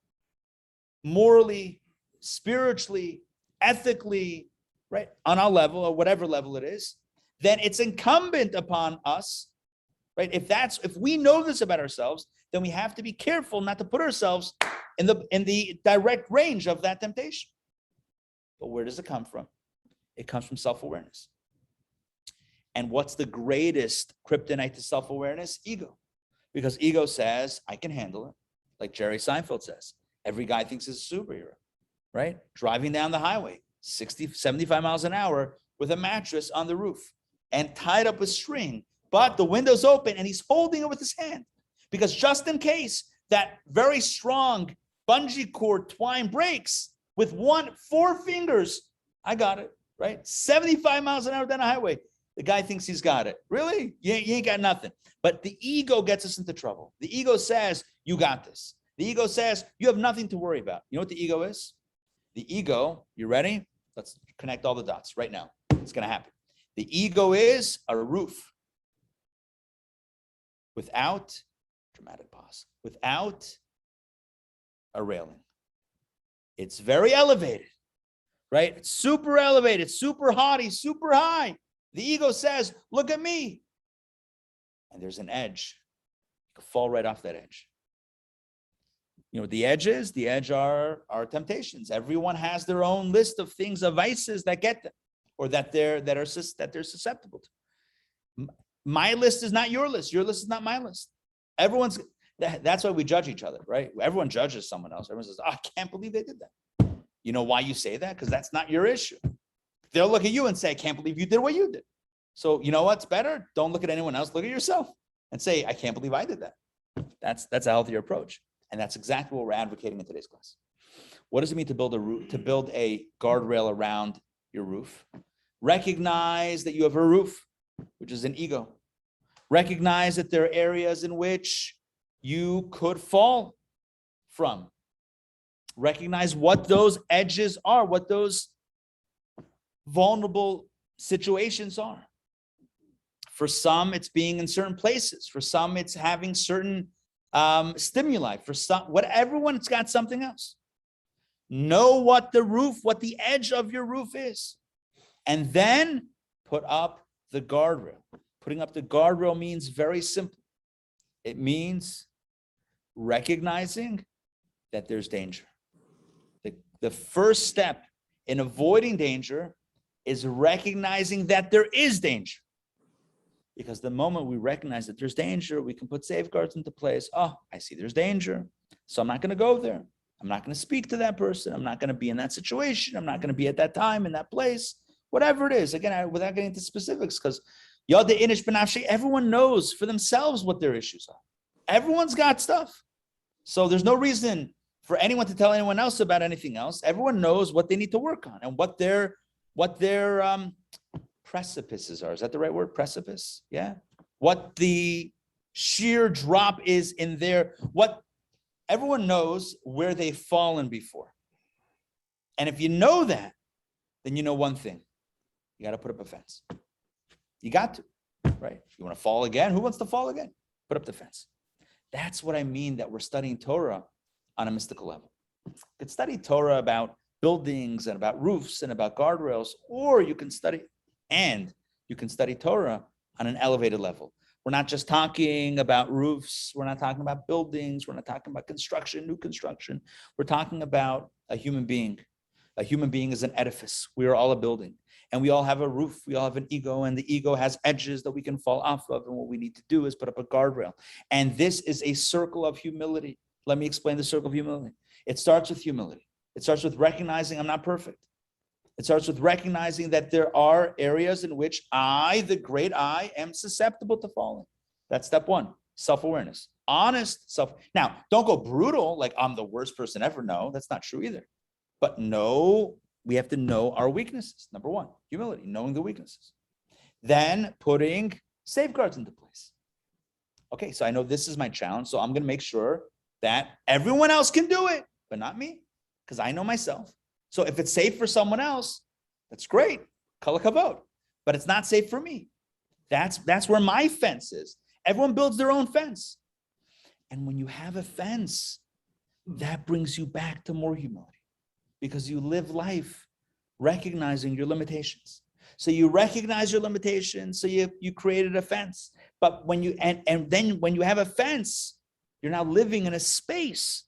Speaker 1: morally, spiritually, ethically, right, on our level or whatever level it is, then it's incumbent upon us, right? If we know this about ourselves, then we have to be careful not to put ourselves in the direct range of that temptation. But where does it come from? It comes from self-awareness. And what's the greatest kryptonite to self-awareness? Ego. Because ego says, I can handle it. Like Jerry Seinfeld says, every guy thinks he's a superhero, right? Driving down the highway, 60, 75 miles an hour with a mattress on the roof and tied up with string, but the window's open and he's holding it with his hand. Because just in case that very strong bungee cord twine breaks with 4 fingers, I got it, right? 75 miles an hour down the highway. The guy thinks he's got it. Really? You ain't got nothing. But the ego gets us into trouble. The ego says, you got this. The ego says, you have nothing to worry about. You know what the ego is? The ego, you ready? Let's connect all the dots right now. It's going to happen. The ego is a roof without, dramatic pause, without a railing. It's very elevated, right? It's super elevated, super haughty, super high. The ego says, look at me. And there's an edge. You could fall right off that edge. You know what the edge is? The edge are temptations. Everyone has their own list of things, of vices that get them, or that they're susceptible to. My list is not your list. Your list is not my list. That's why we judge each other, right? Everyone judges someone else. Everyone says, oh, I can't believe they did that. You know why you say that? Because that's not your issue. They'll look at you and say, I can't believe you did what you did. So you know what's better? Don't look at anyone else. Look at yourself and say, I can't believe I did that. That's a healthier approach. And that's exactly what we're advocating in today's class. What does it mean to build a guardrail around your roof? Recognize that you have a roof, which is an ego. Recognize that there are areas in which you could fall from. Recognize what those edges are, what those vulnerable situations are. For some, it's being in certain places. For some, it's having certain stimuli. For some, everyone's got something else. Know what the edge of your roof is. And then put up the guardrail. Putting up the guardrail means very simple. It means recognizing that there's danger. The first step in avoiding danger is recognizing that there is danger. Because the moment we recognize that there's danger, we can put safeguards into place. Oh, I see there's danger, so I'm not going to go there. I'm not going to speak to that person. I'm not going to be in that situation. I'm not going to be at that time, in that place, whatever it is. Again, without getting into specifics, because everyone knows for themselves what their issues are. Everyone's got stuff. So there's no reason for anyone to tell anyone else about anything else. Everyone knows what they need to work on and what their precipices are. Is that the right word? Precipice? Yeah. What the sheer drop is in what everyone knows where they've fallen before. And if you know that, then you know one thing. You got to put up a fence. You got to, right? You want to fall again? Who wants to fall again? Put up the fence. That's what I mean that we're studying Torah on a mystical level. You could study Torah about buildings and about roofs and about guardrails, or you can study Torah on an elevated level. We're not just talking about roofs. We're not talking about buildings. We're not talking about construction, new construction. We're talking about a human being. A human being is an edifice. We are all a building. And we all have a roof. We all have an ego. And the ego has edges that we can fall off of. And what we need to do is put up a guardrail. And this is a circle of humility. Let me explain the circle of humility. It starts with humility. It starts with recognizing I'm not perfect. It starts with recognizing that there are areas in which I, the great I, am susceptible to falling. That's step one, self-awareness. Honest self. Now, don't go brutal, like I'm the worst person ever. No, that's not true either. But we have to know our weaknesses. Number one, humility, knowing the weaknesses. Then putting safeguards into place. Okay, so I know this is my challenge, so I'm going to make sure that everyone else can do it, but not me, because I know myself. So if it's safe for someone else, that's great, kol hakavod, but it's not safe for me. That's where my fence is. Everyone builds their own fence. And when you have a fence, that brings you back to more humility, because you live life recognizing your limitations. So you recognize your limitations, so you created a fence. But when you and then when you have a fence, you're now living in a space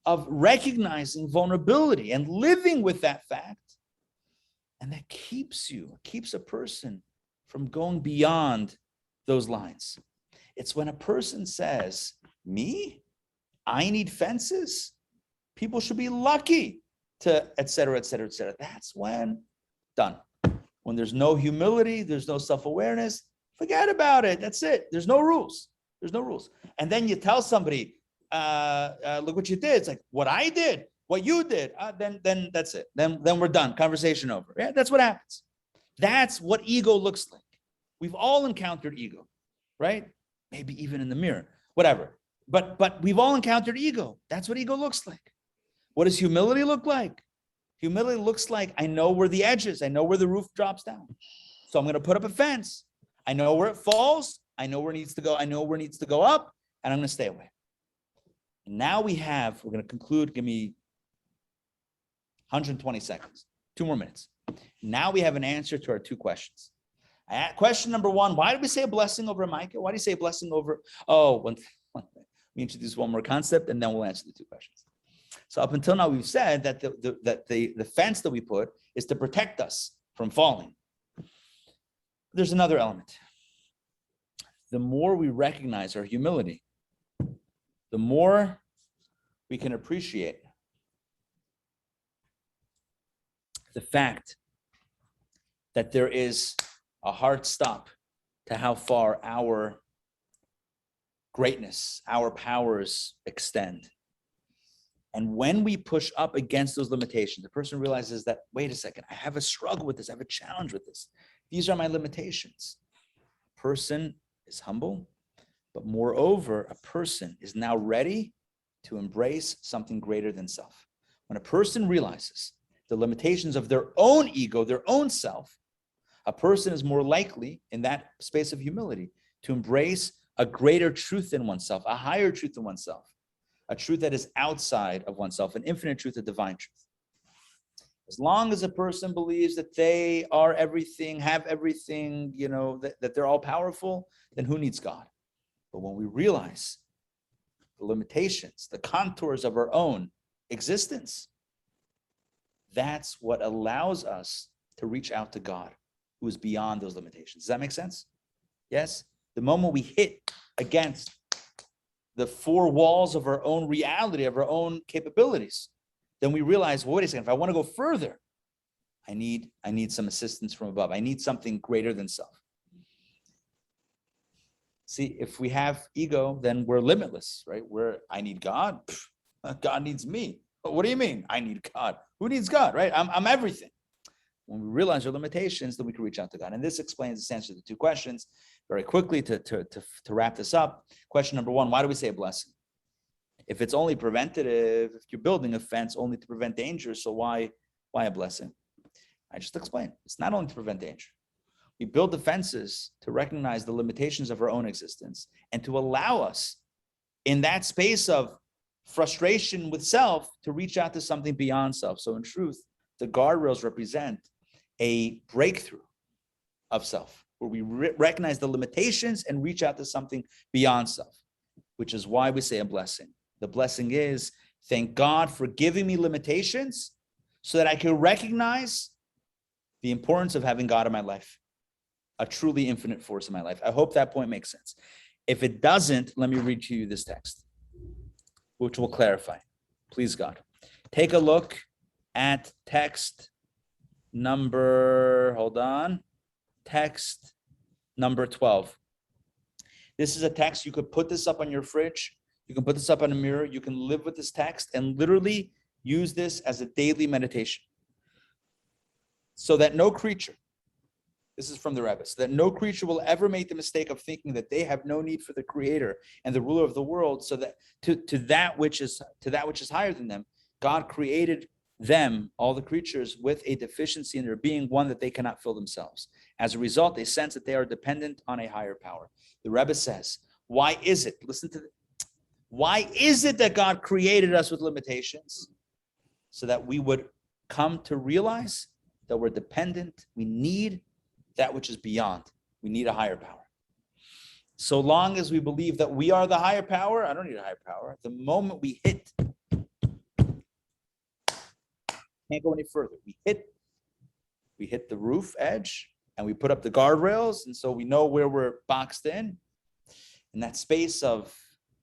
Speaker 1: of recognizing vulnerability and living with that fact. And that keeps a person from going beyond those lines. It's when a person says, me, I need fences. People should be lucky to et cetera, et cetera, et cetera. That's when done. When there's no humility, there's no self-awareness, forget about it. That's it. There's no rules. There's no rules. And then you tell somebody, look what you did. It's like, what I did, what you did. Then that's it. Then we're done. Conversation over. Yeah, that's what happens. That's what ego looks like. We've all encountered ego, right? Maybe even in the mirror, whatever. But we've all encountered ego. That's what ego looks like. What does humility look like? Humility looks like, I know where the edge is. I know where the roof drops down. So I'm going to put up a fence. I know where it falls. I know where it needs to go. I know where it needs to go up, and I'm going to stay away. And now we're going to conclude. Give me 120 seconds, 2 more minutes. Now we have an answer to our 2 questions. Question number 1, why did we say a blessing over Micah? Why do you say a blessing over? Let me introduce one more concept, and then we'll answer the 2 questions. So up until now, we've said that the fence that we put is to protect us from falling. There's another element. The more we recognize our humility, the more we can appreciate the fact that there is a hard stop to how far our greatness, our powers extend. And when we push up against those limitations, the person realizes that, wait a second, I have a struggle with this. I have a challenge with this. These are my limitations. A person is humble, but moreover, a person is now ready to embrace something greater than self. When a person realizes the limitations of their own ego, their own self, a person is more likely in that space of humility to embrace a greater truth than oneself, a higher truth than oneself. A truth that is outside of oneself, an infinite truth, a divine truth. As long as a person believes that they are everything, have everything, that they're all powerful, then who needs God? But when we realize the limitations, the contours of our own existence, that's what allows us to reach out to God, who is beyond those limitations. Does that make sense? Yes? The moment we hit against the 4 walls of our own reality, of our own capabilities, then we realize, well, wait a second, if I want to go further, I need some assistance from above. I need something greater than self. See, if we have ego, then we're limitless, right? I need God. God needs me. But what do you mean? I need God. Who needs God, right? I'm everything. When we realize our limitations, then we can reach out to God. And this explains essentially the 2 questions. Very quickly to wrap this up. Question number 1, why do we say a blessing? If it's only preventative, if you're building a fence only to prevent danger, so why a blessing? I just explained. It's not only to prevent danger. We build the fences to recognize the limitations of our own existence and to allow us in that space of frustration with self to reach out to something beyond self. So in truth, the guardrails represent a breakthrough of self, where we recognize the limitations and reach out to something beyond self, which is why we say a blessing. The blessing is, thank God for giving me limitations so that I can recognize the importance of having God in my life, a truly infinite force in my life. I hope that point makes sense. If it doesn't, let me read to you this text, which will clarify. Please, God. Take a look at text number, text number 12. This is a text. You could put this up on your fridge. You can put this up on a mirror. You can live with this text and literally use this as a daily meditation, so that no creature, This is from the Rabbi. So that no creature will ever make the mistake of thinking that they have no need for the Creator and the ruler of the world, so that to that which is higher than them. God created them, all the creatures, with a deficiency in their being, one that they cannot fill themselves. As a result, they sense that they are dependent on a higher power. The Rebbe says, why is it? Listen to why is it that God created us with limitations? So that we would come to realize that we're dependent. We need that which is beyond. We need a higher power. So long as we believe that we are the higher power, I don't need a higher power. The moment we hit, can't go any further. We hit the roof edge and we put up the guardrails, and so we know where we're boxed in that space of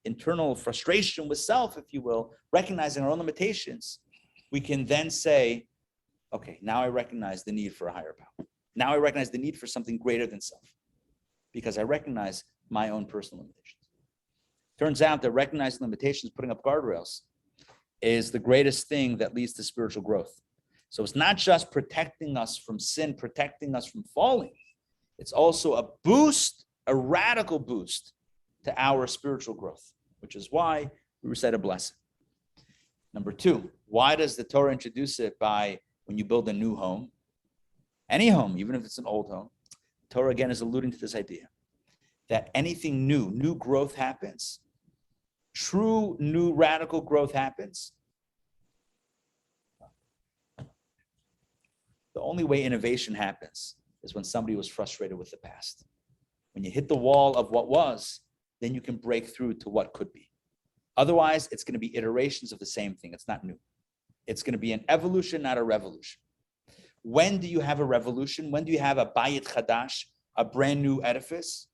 Speaker 1: internal frustration with self, if you will, recognizing our own limitations. We can then say, okay, now I recognize the need for a higher power. Now I recognize the need for something greater than self, because I recognize my own personal limitations. Turns out that recognizing limitations, putting up guardrails, is the greatest thing that leads to spiritual growth. So it's not just protecting us from sin, protecting us from falling. It's also a boost, a radical boost to our spiritual growth, which is why we recite a blessing. Number two, why does the Torah introduce it by when you build a new home? Any home, even if it's an old home, Torah again is alluding to this idea that anything new growth happens. True new radical growth happens. The only way innovation happens is when somebody was frustrated with the past. When you hit the wall of what was, then you can break through to what could be. Otherwise, it's going to be iterations of the same thing. It's not new. It's going to be an evolution, not a revolution. When do you have a revolution? When do you have a bayit chadash, a brand new edifice?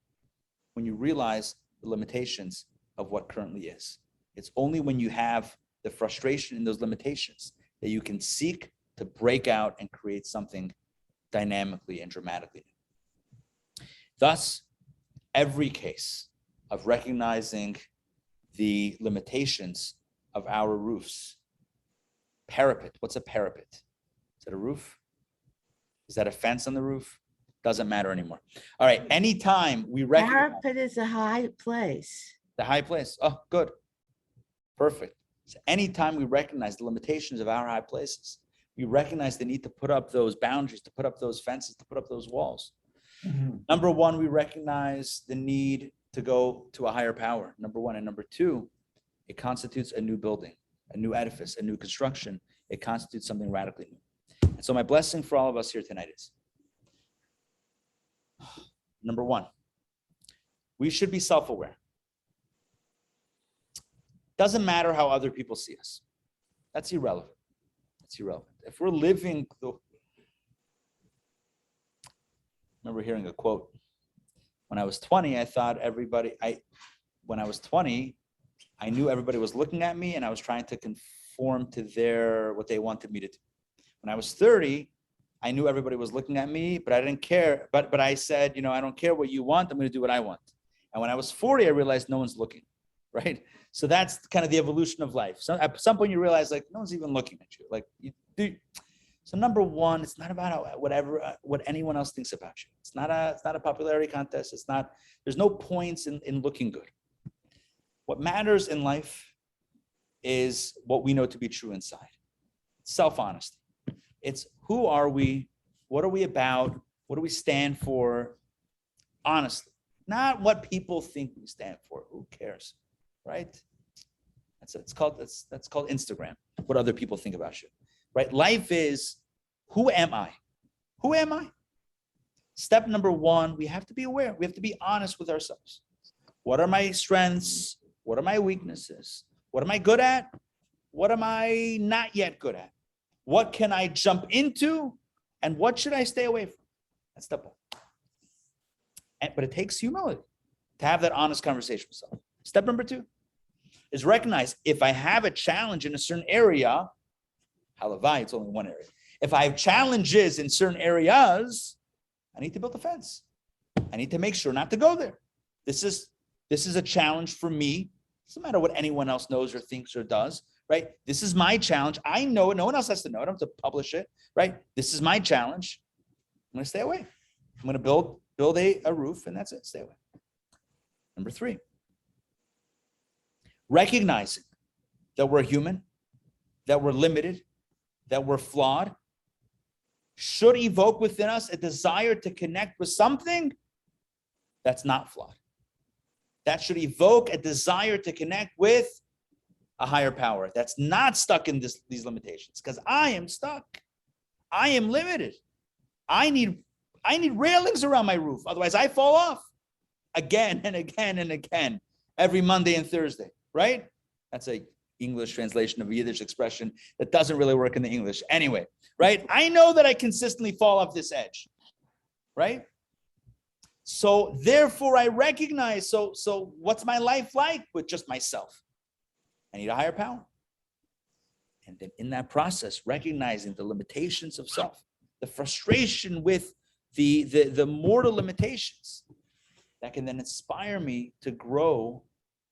Speaker 1: When you realize the limitations of what currently is. It's only when you have the frustration in those limitations that you can seek to break out and create something dynamically and dramatically new. Thus, every case of recognizing the limitations of our roofs. Parapet, what's a parapet? Is that a roof? Is that a fence on the roof? Doesn't matter anymore. All right, anytime we recognize—
Speaker 7: Parapet is a high place.
Speaker 1: The high place, oh, good, perfect. So anytime we recognize the limitations of our high places, we recognize the need to put up those boundaries, to put up those fences, to put up those walls.
Speaker 3: Mhm.
Speaker 1: Number one, we recognize the need to go to a higher power, number one. And number two, it constitutes a new building, a new edifice, a new construction. It constitutes something radically new. And so my blessing for all of us here tonight is, number one, we should be self-aware. Doesn't matter how other people see us. That's irrelevant. It's irrelevant. If we're living the— I remember hearing a quote. When I was 20, I thought when I was 20, I knew everybody was looking at me and I was trying to conform to what they wanted me to do. When I was 30, I knew everybody was looking at me, but I didn't care. But I said, I don't care what you want. I'm going to do what I want. And when I was 40, I realized no one's looking, right? So that's kind of the evolution of life. So at some point you realize no one's even looking at you. Like you do. So number one, it's not about what anyone else thinks about you. It's not a popularity contest. There's no points in looking good. What matters in life is what we know to be true inside. Self-honesty. It's who are we? What are we about? What do we stand for? Honestly, not what people think we stand for. Who cares, right? That's called Instagram. What other people think about you, right? Life is, who am I? Who am I? Step number one, we have to be aware. We have to be honest with ourselves. What are my strengths? What are my weaknesses? What am I good at? What am I not yet good at? What can I jump into? And what should I stay away from? That's step one. But it takes humility to have that honest conversation with yourself. Step number two is recognize if I have a challenge in a certain area, halavai, it's only one area. If I have challenges in certain areas, I need to build a fence. I need to make sure not to go there. This is a challenge for me. It doesn't matter what anyone else knows or thinks or does, right? This is my challenge. I know it. No one else has to know it. I don't have to publish it, right? This is my challenge. I'm going to stay away. I'm going to build a roof, and that's it. Stay away. Number 3, recognizing that we're human, that we're limited, that we're flawed, should evoke within us a desire to connect with something that's not flawed. That should evoke a desire to connect with a higher power that's not stuck in these limitations, because I am stuck. I am limited. I need railings around my roof. Otherwise, I fall off again and again and again every Monday and Thursday, right? That's a English translation of a Yiddish expression that doesn't really work in the English. Anyway, right? I know that I consistently fall off this edge, right? So therefore I recognize, so what's my life like with just myself? I need a higher power. And then in that process, recognizing the limitations of self, the frustration with the mortal limitations, that can then inspire me to grow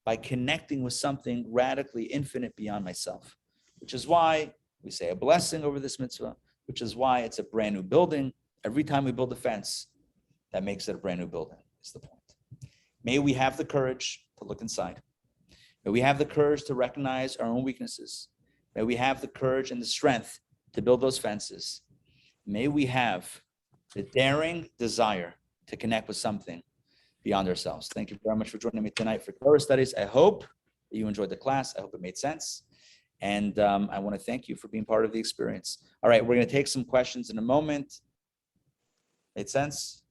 Speaker 1: by connecting with something radically infinite beyond myself, which is why we say a blessing over this mitzvah, which is why it's a brand new building. Every time we build a fence, that makes it a brand new building, is the point. May we have the courage to look inside. May we have the courage to recognize our own weaknesses. May we have the courage and the strength to build those fences. May we have the daring desire to connect with something beyond ourselves. Thank you very much for joining me tonight for Torah studies. I hope that you enjoyed the class. I hope it made sense. And I want to thank you for being part of the experience. All right, we're going to take some questions in a moment. Made sense?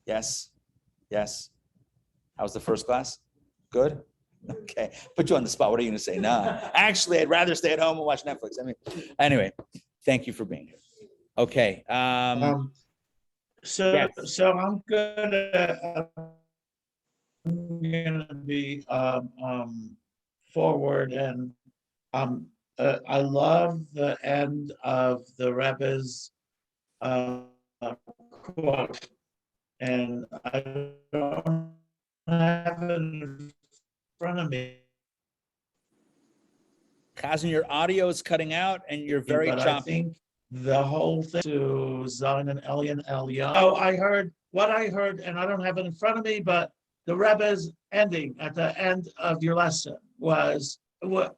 Speaker 1: Yes? Yes? How's the first class? Good? Okay. Put you on the spot. What are you going to say? No. Actually, I'd rather stay at home and watch Netflix. I mean, anyway, thank you for being here. Okay.
Speaker 3: So
Speaker 1: Yes.
Speaker 3: so I'm gonna be forward, and I love the end of the Rebbe's quote, and I don't have it in front of me.
Speaker 1: Chazan, your audio is cutting out and you're very
Speaker 3: But I
Speaker 1: choppy.
Speaker 3: think the whole thing to Zion and Elyon. Oh, I heard, and I don't have it in front of me, but the Rebbe's ending at the end of your lesson was what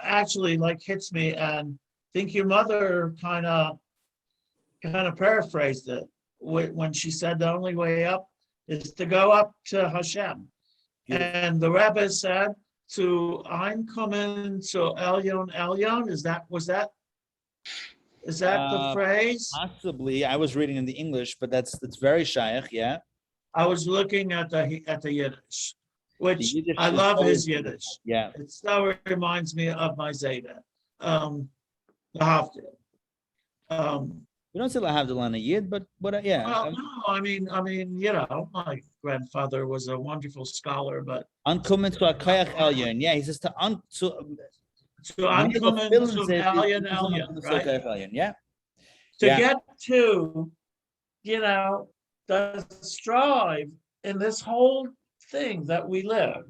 Speaker 3: actually like hits me, and I think your mother kind of paraphrased it when she said the only way up is to go up to Hashem.
Speaker 1: Beautiful.
Speaker 3: And the Rebbe said to I'm coming to Elyon. Is that the phrase?
Speaker 1: Possibly. I was reading in the English, but that's very shaykh, yeah.
Speaker 3: I was looking at the Yiddish, which
Speaker 1: The Yiddish
Speaker 3: I
Speaker 1: is
Speaker 3: love
Speaker 1: always
Speaker 3: his Yiddish.
Speaker 1: Yeah.
Speaker 3: It so reminds me of my Zeta, the Haftarah.
Speaker 1: We don't say Lahavdil Yid, but yeah.
Speaker 3: Well, no, I mean, my grandfather was a wonderful scholar, but
Speaker 1: Uncommon to a Koyach Elyon. Yeah, he says to
Speaker 3: I'm coming to Elyon, right?
Speaker 1: Yeah.
Speaker 3: To get to, the strive in this whole thing that we live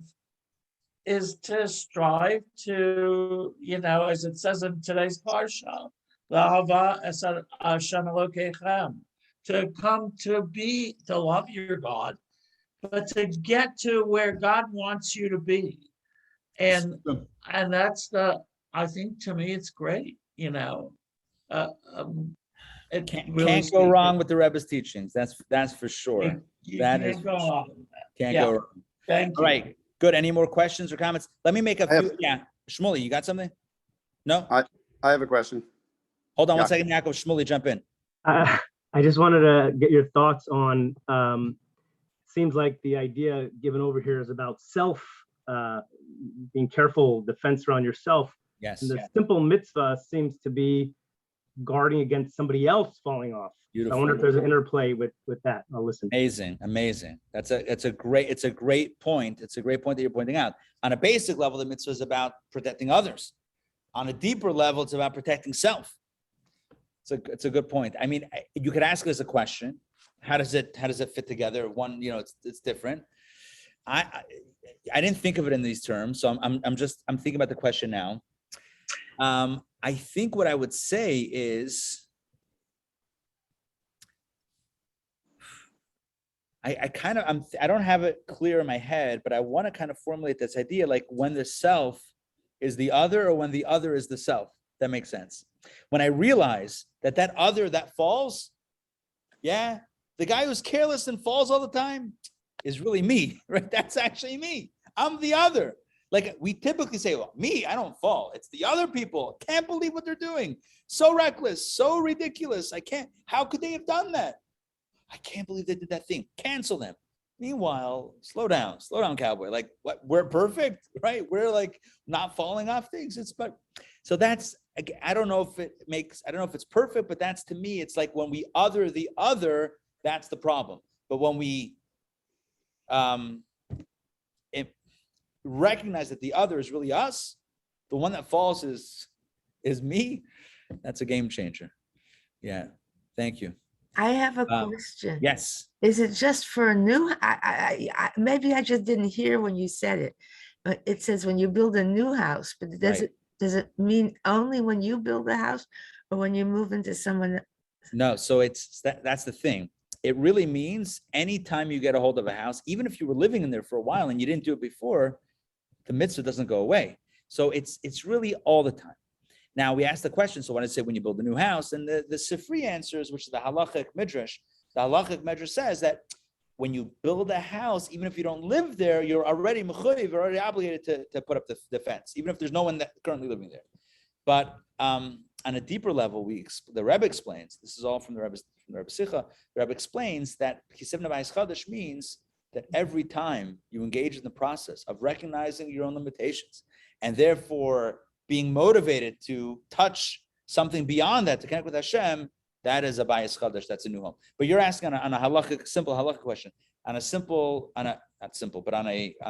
Speaker 3: is to strive to, as it says in today's parsha, to come to love your God, but to get to where God wants you to be. And that's I think to me, it's great, it
Speaker 1: Can't go wrong with the Rebbe's teachings. That's for sure.
Speaker 3: You
Speaker 1: That
Speaker 3: can't
Speaker 1: is
Speaker 3: go
Speaker 1: for sure.
Speaker 3: wrong.
Speaker 1: Can't
Speaker 3: Yeah.
Speaker 1: go wrong.
Speaker 3: Thank
Speaker 1: All
Speaker 3: you.
Speaker 1: right. Good. Any more questions or comments? Let me make a
Speaker 11: I have-
Speaker 1: few. Yeah. Shmuley, you got something? No?
Speaker 11: I have a question.
Speaker 1: Hold on
Speaker 11: Yeah.
Speaker 1: one second, Yaakov. Shmuley, jump in.
Speaker 12: I just wanted to get your thoughts on, seems like the idea given over here is about self, being careful, the fence around yourself.
Speaker 1: Yes.
Speaker 12: And the simple mitzvah seems to be guarding against somebody else falling off.
Speaker 1: Beautiful.
Speaker 12: I wonder if there's an interplay with that. I'll listen.
Speaker 1: Amazing. It's a great point. It's a great point that you're pointing out. On a basic level, the mitzvah is about protecting others. On a deeper level, it's about protecting self. It's a good point. I mean, you could ask us a question. How does it fit together? One, it's different. I didn't think of it in these terms, so I'm thinking about the question now. I think what I would say is, I kind of, I don't have it clear in my head, but I want to kind of formulate this idea, like when the self is the other or when the other is the self. That makes sense. When I realize that other that falls, yeah, the guy who's careless and falls all the time is really me, right? That's actually me. I'm the other. Like we typically say, well, me, I don't fall. It's the other people. Can't believe what they're doing. So reckless, so ridiculous. I can't, how could they have done that? I can't believe they did that thing. Cancel them. Meanwhile, slow down, cowboy. Like what? We're perfect, right? We're like not falling off things. So that's, I don't know if I don't know if it's perfect, but that's to me, it's like when we other the other, that's the problem. But when we recognize that the other is really us, the one that falls is me, that's a game changer. Yeah. Thank you.
Speaker 7: I have a question.
Speaker 1: Yes.
Speaker 7: Is it just for a new, maybe I just didn't hear when you said it, but it says when you build a new house, but does it mean only when you build a house or when you move into someone?
Speaker 1: No, so that's the thing. It really means anytime you get a hold of a house, even if you were living in there for a while and you didn't do it before, the mitzvah doesn't go away. So it's really all the time. Now we ask the question, so when I say when you build a new house, and the Sifri answers, which is the halachic midrash, says that when you build a house, even if you don't live there, you're already mechuyev, you're already obligated to put up the fence, even if there's no one that currently living there. But on a deeper level, the Rebbe explains, this is all from the Rebbe Sicha, the Rebbe explains that Kisivna B'Ais Chadash means that every time you engage in the process of recognizing your own limitations and therefore being motivated to touch something beyond that, to connect with Hashem, that is a B'Ais Chadash, that's a new home. But you're asking on a simple halachic question, on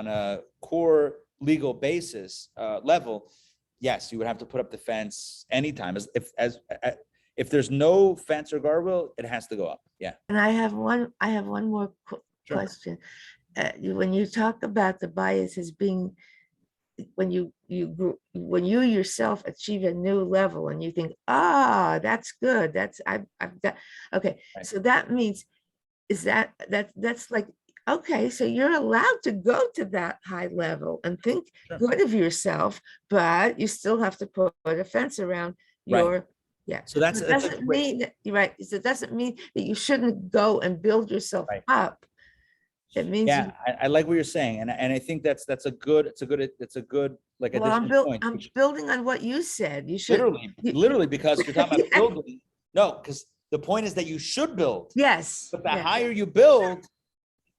Speaker 1: a core legal basis level, yes, you would have to put up the fence anytime. If there's no fence or guardrail, it has to go up. Yeah.
Speaker 7: And I have one more question. When you talk about the bias as being when you yourself achieve a new level and you think, that's good. I've got, okay. Right. So that means that's like, okay, so you're allowed to go to that high level and think good of yourself, but you still have to put a fence around your, yeah.
Speaker 1: So that
Speaker 7: doesn't mean that, right. So it doesn't mean that you shouldn't go and build yourself up. It means,
Speaker 1: yeah, I like what you're saying, and I think that's a good like.
Speaker 7: Well, I'm building on what you said. You should
Speaker 1: literally because you're talking about building. No, because the point is that you should build.
Speaker 7: Yes.
Speaker 1: But the higher you build,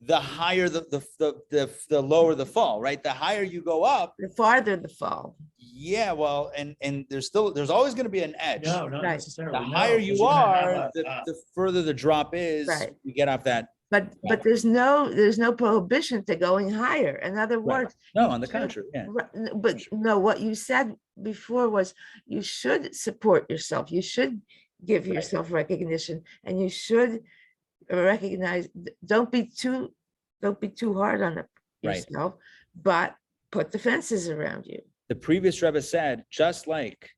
Speaker 1: the higher the lower the fall, right? The higher you go up,
Speaker 7: the farther the fall.
Speaker 1: Yeah, well, and there's always going to be an edge.
Speaker 3: No, not necessarily.
Speaker 1: The higher you are, the further the drop is.
Speaker 7: Right.
Speaker 1: You get off that.
Speaker 7: But there's no prohibition to going higher. In other words,
Speaker 1: no, on the contrary, yeah.
Speaker 7: But no, what you said before was you should support yourself. You should give yourself recognition, and you should recognize. Don't be too hard on yourself, but put the fences around you.
Speaker 1: The previous Rebbe said, just like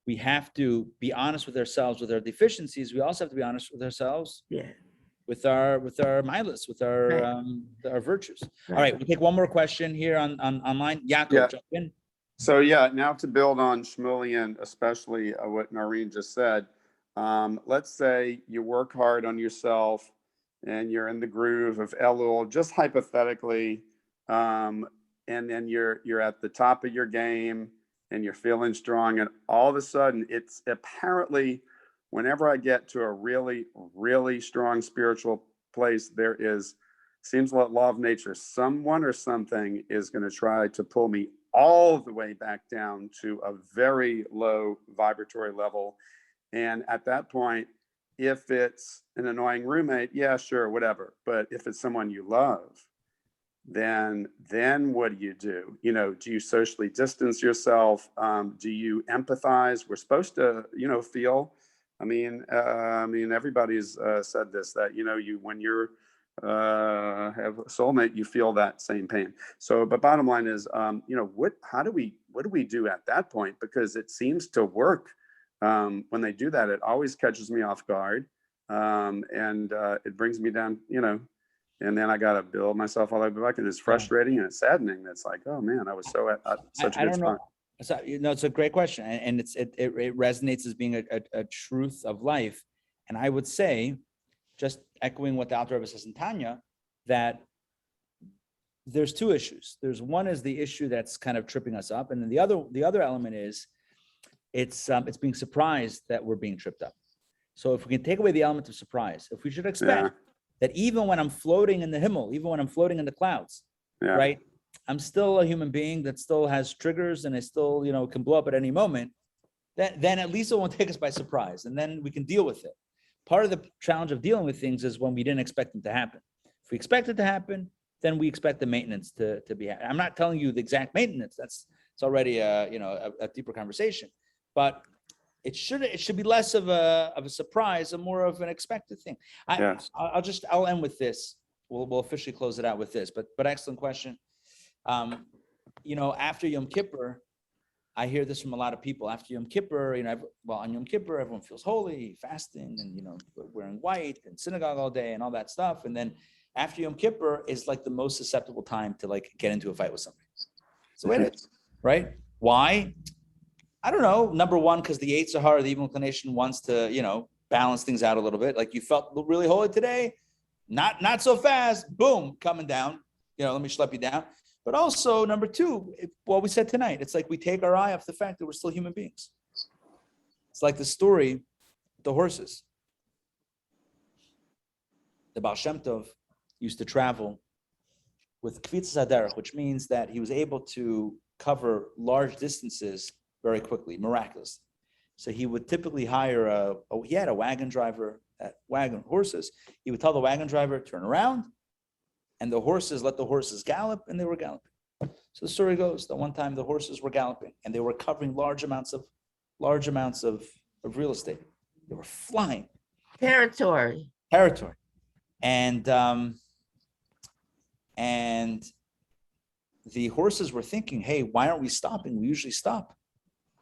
Speaker 1: we have to be honest with ourselves with our deficiencies, we also have to be honest with ourselves.
Speaker 7: Yeah.
Speaker 1: With our milas, with our virtues. All right, we'll take one more question here on online. Yaakov, jump in.
Speaker 11: So now to build on Shmuley and especially what Noreen just said, let's say you work hard on yourself and you're in the groove of Elul, just hypothetically, and then you're at the top of your game and you're feeling strong, and all of a sudden it's apparently, whenever I get to a really, really strong spiritual place, seems like law of nature, someone or something is going to try to pull me all the way back down to a very low vibratory level. And at that point, if it's an annoying roommate, yeah, sure, whatever. But if it's someone you love, then what do? Do you socially distance yourself? Do you empathize? We're supposed to, feel. I mean, everybody's said this, that, when you're have a soulmate, you feel that same pain. So, but bottom line is, what do we do at that point? Because it seems to work. When they do that, it always catches me off guard. And it brings me down, and then I got to build myself all the way back, and it's frustrating and it's saddening. It's like, oh man, I was so at such a good spot.
Speaker 1: So, it's a great question, and it resonates as being a truth of life. And I would say, just echoing what the Alter Rebbe says in Tanya, that there's two issues. There's one is the issue that's kind of tripping us up, and then the other element is it's being surprised that we're being tripped up. So if we can take away the element of surprise, if we should expect that even when I'm floating in the Himmel, even when I'm floating in the clouds, right, I'm still a human being that still has triggers, and I still, can blow up at any moment, then at least it won't take us by surprise, and then we can deal with it. Part of the challenge of dealing with things is when we didn't expect them to happen. If we expect it to happen, then we expect the maintenance to be. I'm not telling you the exact maintenance. It's already a deeper conversation, but it should be less of a surprise and more of an expected thing. I'll end with this. We'll officially close it out with this, but excellent question. After Yom Kippur, I hear this from a lot of people. After Yom Kippur, on Yom Kippur, everyone feels holy, fasting, and wearing white and synagogue all day and all that stuff. And then after Yom Kippur is like the most susceptible time to get into a fight with somebody. So it is, right? Why? I don't know. Number one, because the Yetzer Hara, the evil inclination, wants to, balance things out a little bit. Like you felt really holy today, not so fast. Boom, coming down. Let me schlep you down. But also, number two, what we said tonight, it's like we take our eye off the fact that we're still human beings. It's like the story, the horses. The Baal Shem Tov used to travel with kvitzas haderech, which means that he was able to cover large distances very quickly, miraculously. So he would typically hire he had a wagon driver, horses. He would tell the wagon driver, turn around, and the horses let the horses gallop, and they were galloping. So the story goes that one time the horses were galloping, and they were covering large amounts of real estate. They were flying.
Speaker 7: Territory.
Speaker 1: And the horses were thinking, hey, why aren't we stopping? We usually stop.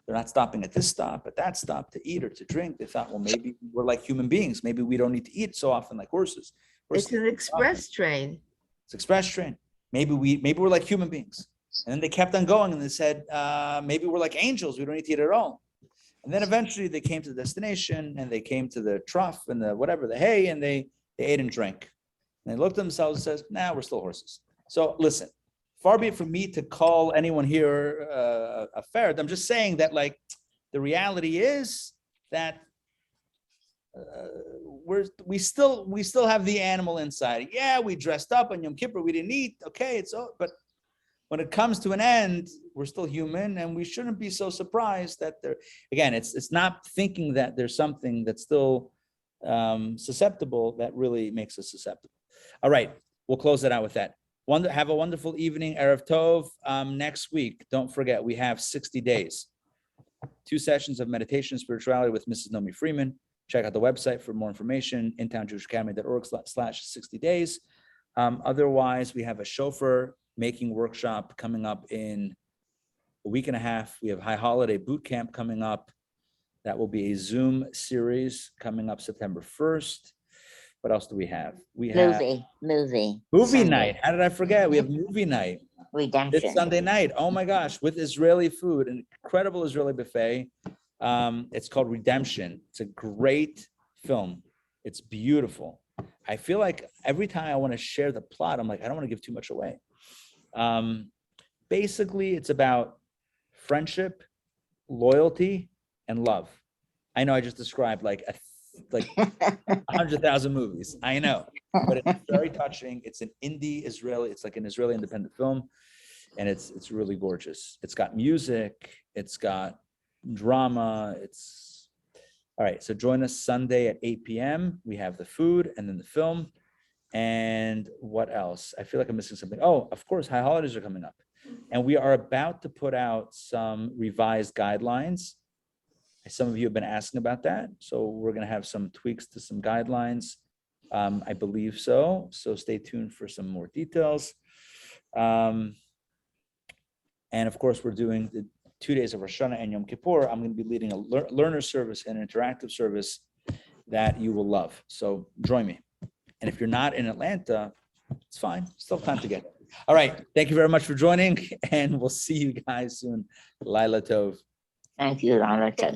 Speaker 1: They're not stopping at this stop, at that stop to eat or to drink. They thought, well, maybe we're like human beings. Maybe we don't need to eat so often like horses.
Speaker 7: It's an express train.
Speaker 1: It's an express train. Maybe we're like human beings. And then they kept on going, and they said, maybe we're like angels. We don't need to eat at all. And then eventually they came to the destination, and they came to the trough and the hay, and they ate and drank. And they looked at themselves and says, nah, we're still horses. So listen, far be it from me to call anyone here a ferret. I'm just saying that the reality is that we still have the animal inside. Yeah, we dressed up on Yom Kippur, we didn't eat. Okay, but when it comes to an end, we're still human, and we shouldn't be so surprised that it's not thinking that there's something that's still susceptible that really makes us susceptible. All right, we'll close it out with that. Have a wonderful evening, Erev Tov. Next week, don't forget, we have 60 days. 2 sessions of meditation and spirituality with Mrs. Nomi Freeman. Check out the website for more information, intownjewishacademy.org/60 days. Otherwise, we have a shofar making workshop coming up in a week and a half. We have High Holiday Boot Camp coming up. That will be a Zoom series coming up September 1st. What else do we have? We have
Speaker 13: movie
Speaker 1: Sunday night. How did I forget? We have movie night.
Speaker 13: Redemption.
Speaker 1: This Sunday night. Oh my gosh, with Israeli food, an incredible Israeli buffet. It's called Redemption. It's a great film. It's beautiful. I feel like every time I want to share the plot, I'm like, I don't want to give too much away. Basically, it's about friendship, loyalty, and love. I know I just described like 100,000 movies. I know, but it's very touching. It's an indie Israeli. It's like an Israeli independent film, and it's really gorgeous. It's got music. It's got drama. It's all right. So join us Sunday at 8 p.m. We have the food and then the film. And what else? I feel like I'm missing something. Oh, of course, High Holidays are coming up, and we are about to put out some revised guidelines. Some of you have been asking about that. So we're going to have some tweaks to some guidelines. I believe so. So stay tuned for some more details. And of course, we're doing the 2 days of Rosh Hashanah and Yom Kippur. I'm going to be leading a learner service and interactive service that you will love. So join me. And if you're not in Atlanta, it's fine. Still time to get there. All right. Thank you very much for joining, and we'll see you guys soon. Laila Tov.
Speaker 7: Thank you, Ron.